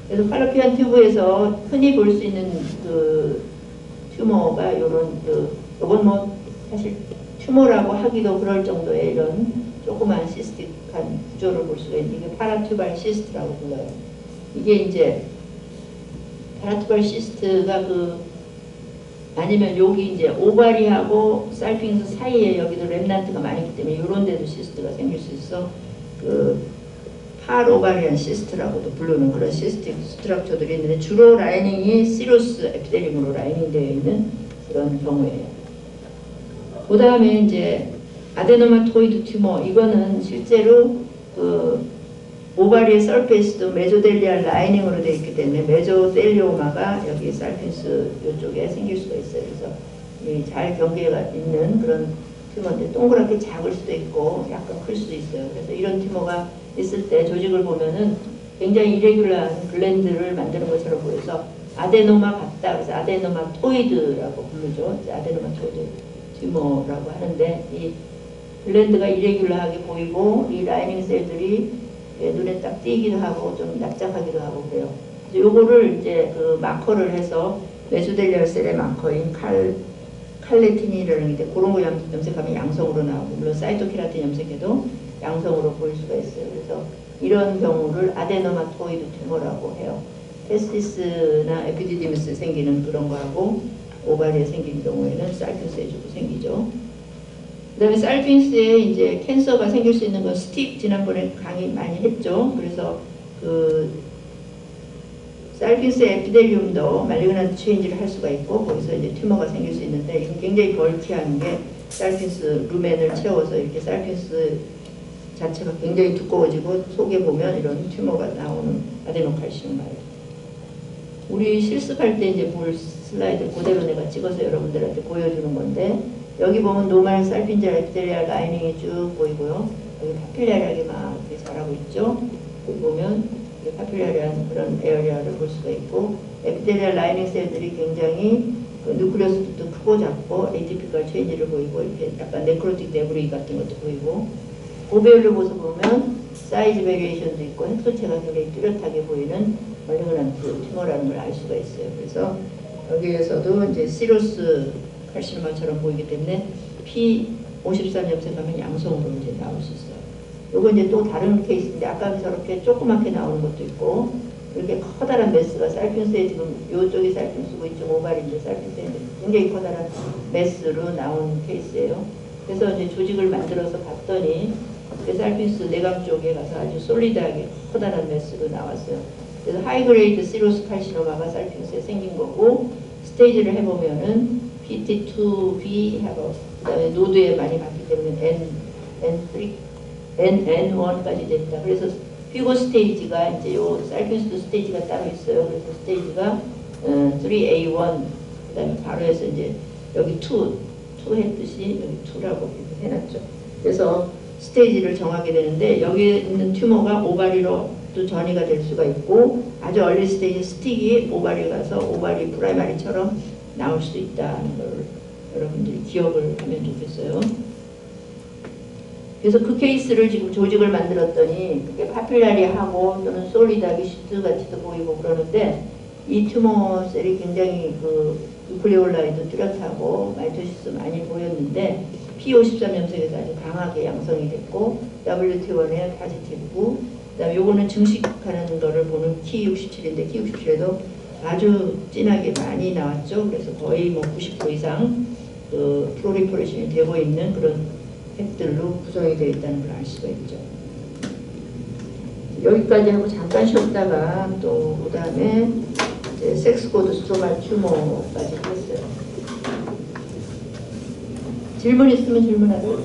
그래서 팔로피안 튜브에서 흔히 볼 수 있는 그 튜머가 이런 이건 뭐 사실 튜머라고 하기도 그럴 정도의 이런 조그만 시스틱한 구조를 볼 수가 있는데 이게 파라튜발 시스트라고 불러요. 이게 이제 파라튜발 시스트가 아니면 여기 이제 오바리하고 살핑스 사이에 여기도 랩난트가 많이 있기 때문에 이런 데도 시스트가 생길 수 있어 팔오바리안 시스트라고도 부르는 그런 시스틱 스트럭처들이 있는데 주로 라이닝이 시루스 에피델리움으로 라이닝 되어 있는 그런 경우예요. 그 다음에 이제 아데노마토이드 튜머 이거는 실제로 오바리의 서페이스도 메조델리알 라이닝으로 되어 있기 때문에 메조델리오마가 여기 살핀스 이쪽에 생길 수가 있어요. 그래서 잘 경계가 있는 그런 튜머인데 동그랗게 작을 수도 있고 약간 클 수도 있어요. 그래서 이런 튜머가 있을 때 조직을 보면은 굉장히 이레귤러한 글랜드를 만드는 것처럼 보여서 아데노마 같다. 그래서 아데노마토이드라고 부르죠. 아데노마토이드 튜머라고 하는데 이 글랜드가 이레귤러하게 보이고 이 라이닝 셀들이 눈에 딱 띄기도 하고 좀 납작하기도 하고 그래요. 그래서 요거를 이제 그 마커를 해서 메소델리얼 셀의 마커인 칼레틴이라는 게 그런 거 염색하면 양성으로 나오고 물론 사이토케라틴 염색해도 양성으로 보일 수가 있어요. 그래서 이런 경우를 아데노마토이드 튜머라고 해요. 테스티스나 에피디디미스 생기는 그런 거하고 오바리에 생긴 경우에는 살핑스에 주로 생기죠. 그 다음에 살핑스에 이제 캔서가 생길 수 있는 건 스틱 지난번에 강의 많이 했죠. 그래서 그 살핑스 에피델리움도 말리그넌트 체인지를 할 수가 있고 거기서 이제 튜머가 생길 수 있는데 이건 굉장히 벌키한 게 살핑스 루멘을 채워서 이렇게 살핑스 자체가 굉장히 두꺼워지고 속에 보면 이런 튜머가 나오는 아데노칼슘 말이에요. 우리 실습할 때 이제 볼 슬라이드 그대로 내가 찍어서 여러분들한테 보여주는 건데 여기 보면 노말 살핀젤 에피델리알 라이닝이 쭉 보이고요. 여기 파필리아리하게 막 이렇게 자라고 있죠. 여기 보면 파필리아리한 그런 에어리아를 볼 수가 있고, 에피델리얼 라이닝 셀들이 굉장히 그 누클레우스도 크고 작고 에이티피컬 체인지를 보이고 이렇게 약간 네크로틱 데브리 같은 것도 보이고, 고배율로 보면 사이즈 베리에이션도 있고 핵소체가 굉장히 뚜렷하게 보이는 멀리그넌트 튜머라는 걸 알 수가 있어요. 그래서 여기에서도 이제 시로스 칼시노마처럼 보이기 때문에 P53 염색하면 양성으로 이제 나올 수 있어요. 요거 이제 또 다른 케이스인데 아까 저렇게 조그맣게 나오는 것도 있고, 이렇게 커다란 메스가 살핀스에 지금 요쪽이 살핀스고 이쪽 오발인데 살핀스에 굉장히 커다란 메스로 나온 케이스예요. 그래서 이제 조직을 만들어서 봤더니 살핀스 내각 쪽에 가서 아주 솔리드하게 커다란 메스로 나왔어요. 그래서 하이그레이드 시로스 칼시노마가 살핀스에 생긴 거고, 스테이지를 해보면은 PT2B 하고 그다음에 노드에 많이 갔기 때문에 N1까지 됐다. 그래서 피고 스테이지가 이제 요 살핀스도 스테이지가 따로 있어요. 그래서 스테이지가 3A1 그다음에 바로 해서 이제 여기 2 했듯이 여기 2라고 이렇게 해놨죠. 그래서 스테이지를 정하게 되는데 여기에 있는 튜머가 오바리로 또 전이가 될 수가 있고, 아주 얼리 스테이지 스틱이 오바리 가서 오바리 프라이마리처럼 나올 수도 있다는 걸 여러분들이 기억을 하면 좋겠어요. 그래서 그 케이스를 지금 조직을 만들었더니 그게 파필라리하고 또는 솔리드하게 시트 같이도 보이고 그러는데, 이 튜머 셀이 굉장히 그 누클레올라이도 뚜렷하고 마이토시스 많이 보였는데 P53 염색에서 아주 강하게 양성이 됐고, WT1에 파지티브고, 그다음에 요거는 증식하는 거를 보는 Ki67인데 Ki67에도 아주 진하게 많이 나왔죠. 그래서 거의 뭐 90% 이상 그 프로리포레이션이 되고 있는 그런 팩들로 구성이 되어 있다는 걸 알 수가 있죠. 여기까지 하고 잠깐 쉬었다가 또 그 다음에 이제 섹스코드 스토말 튜머까지 했어요. 질문 있으면 질문하세요.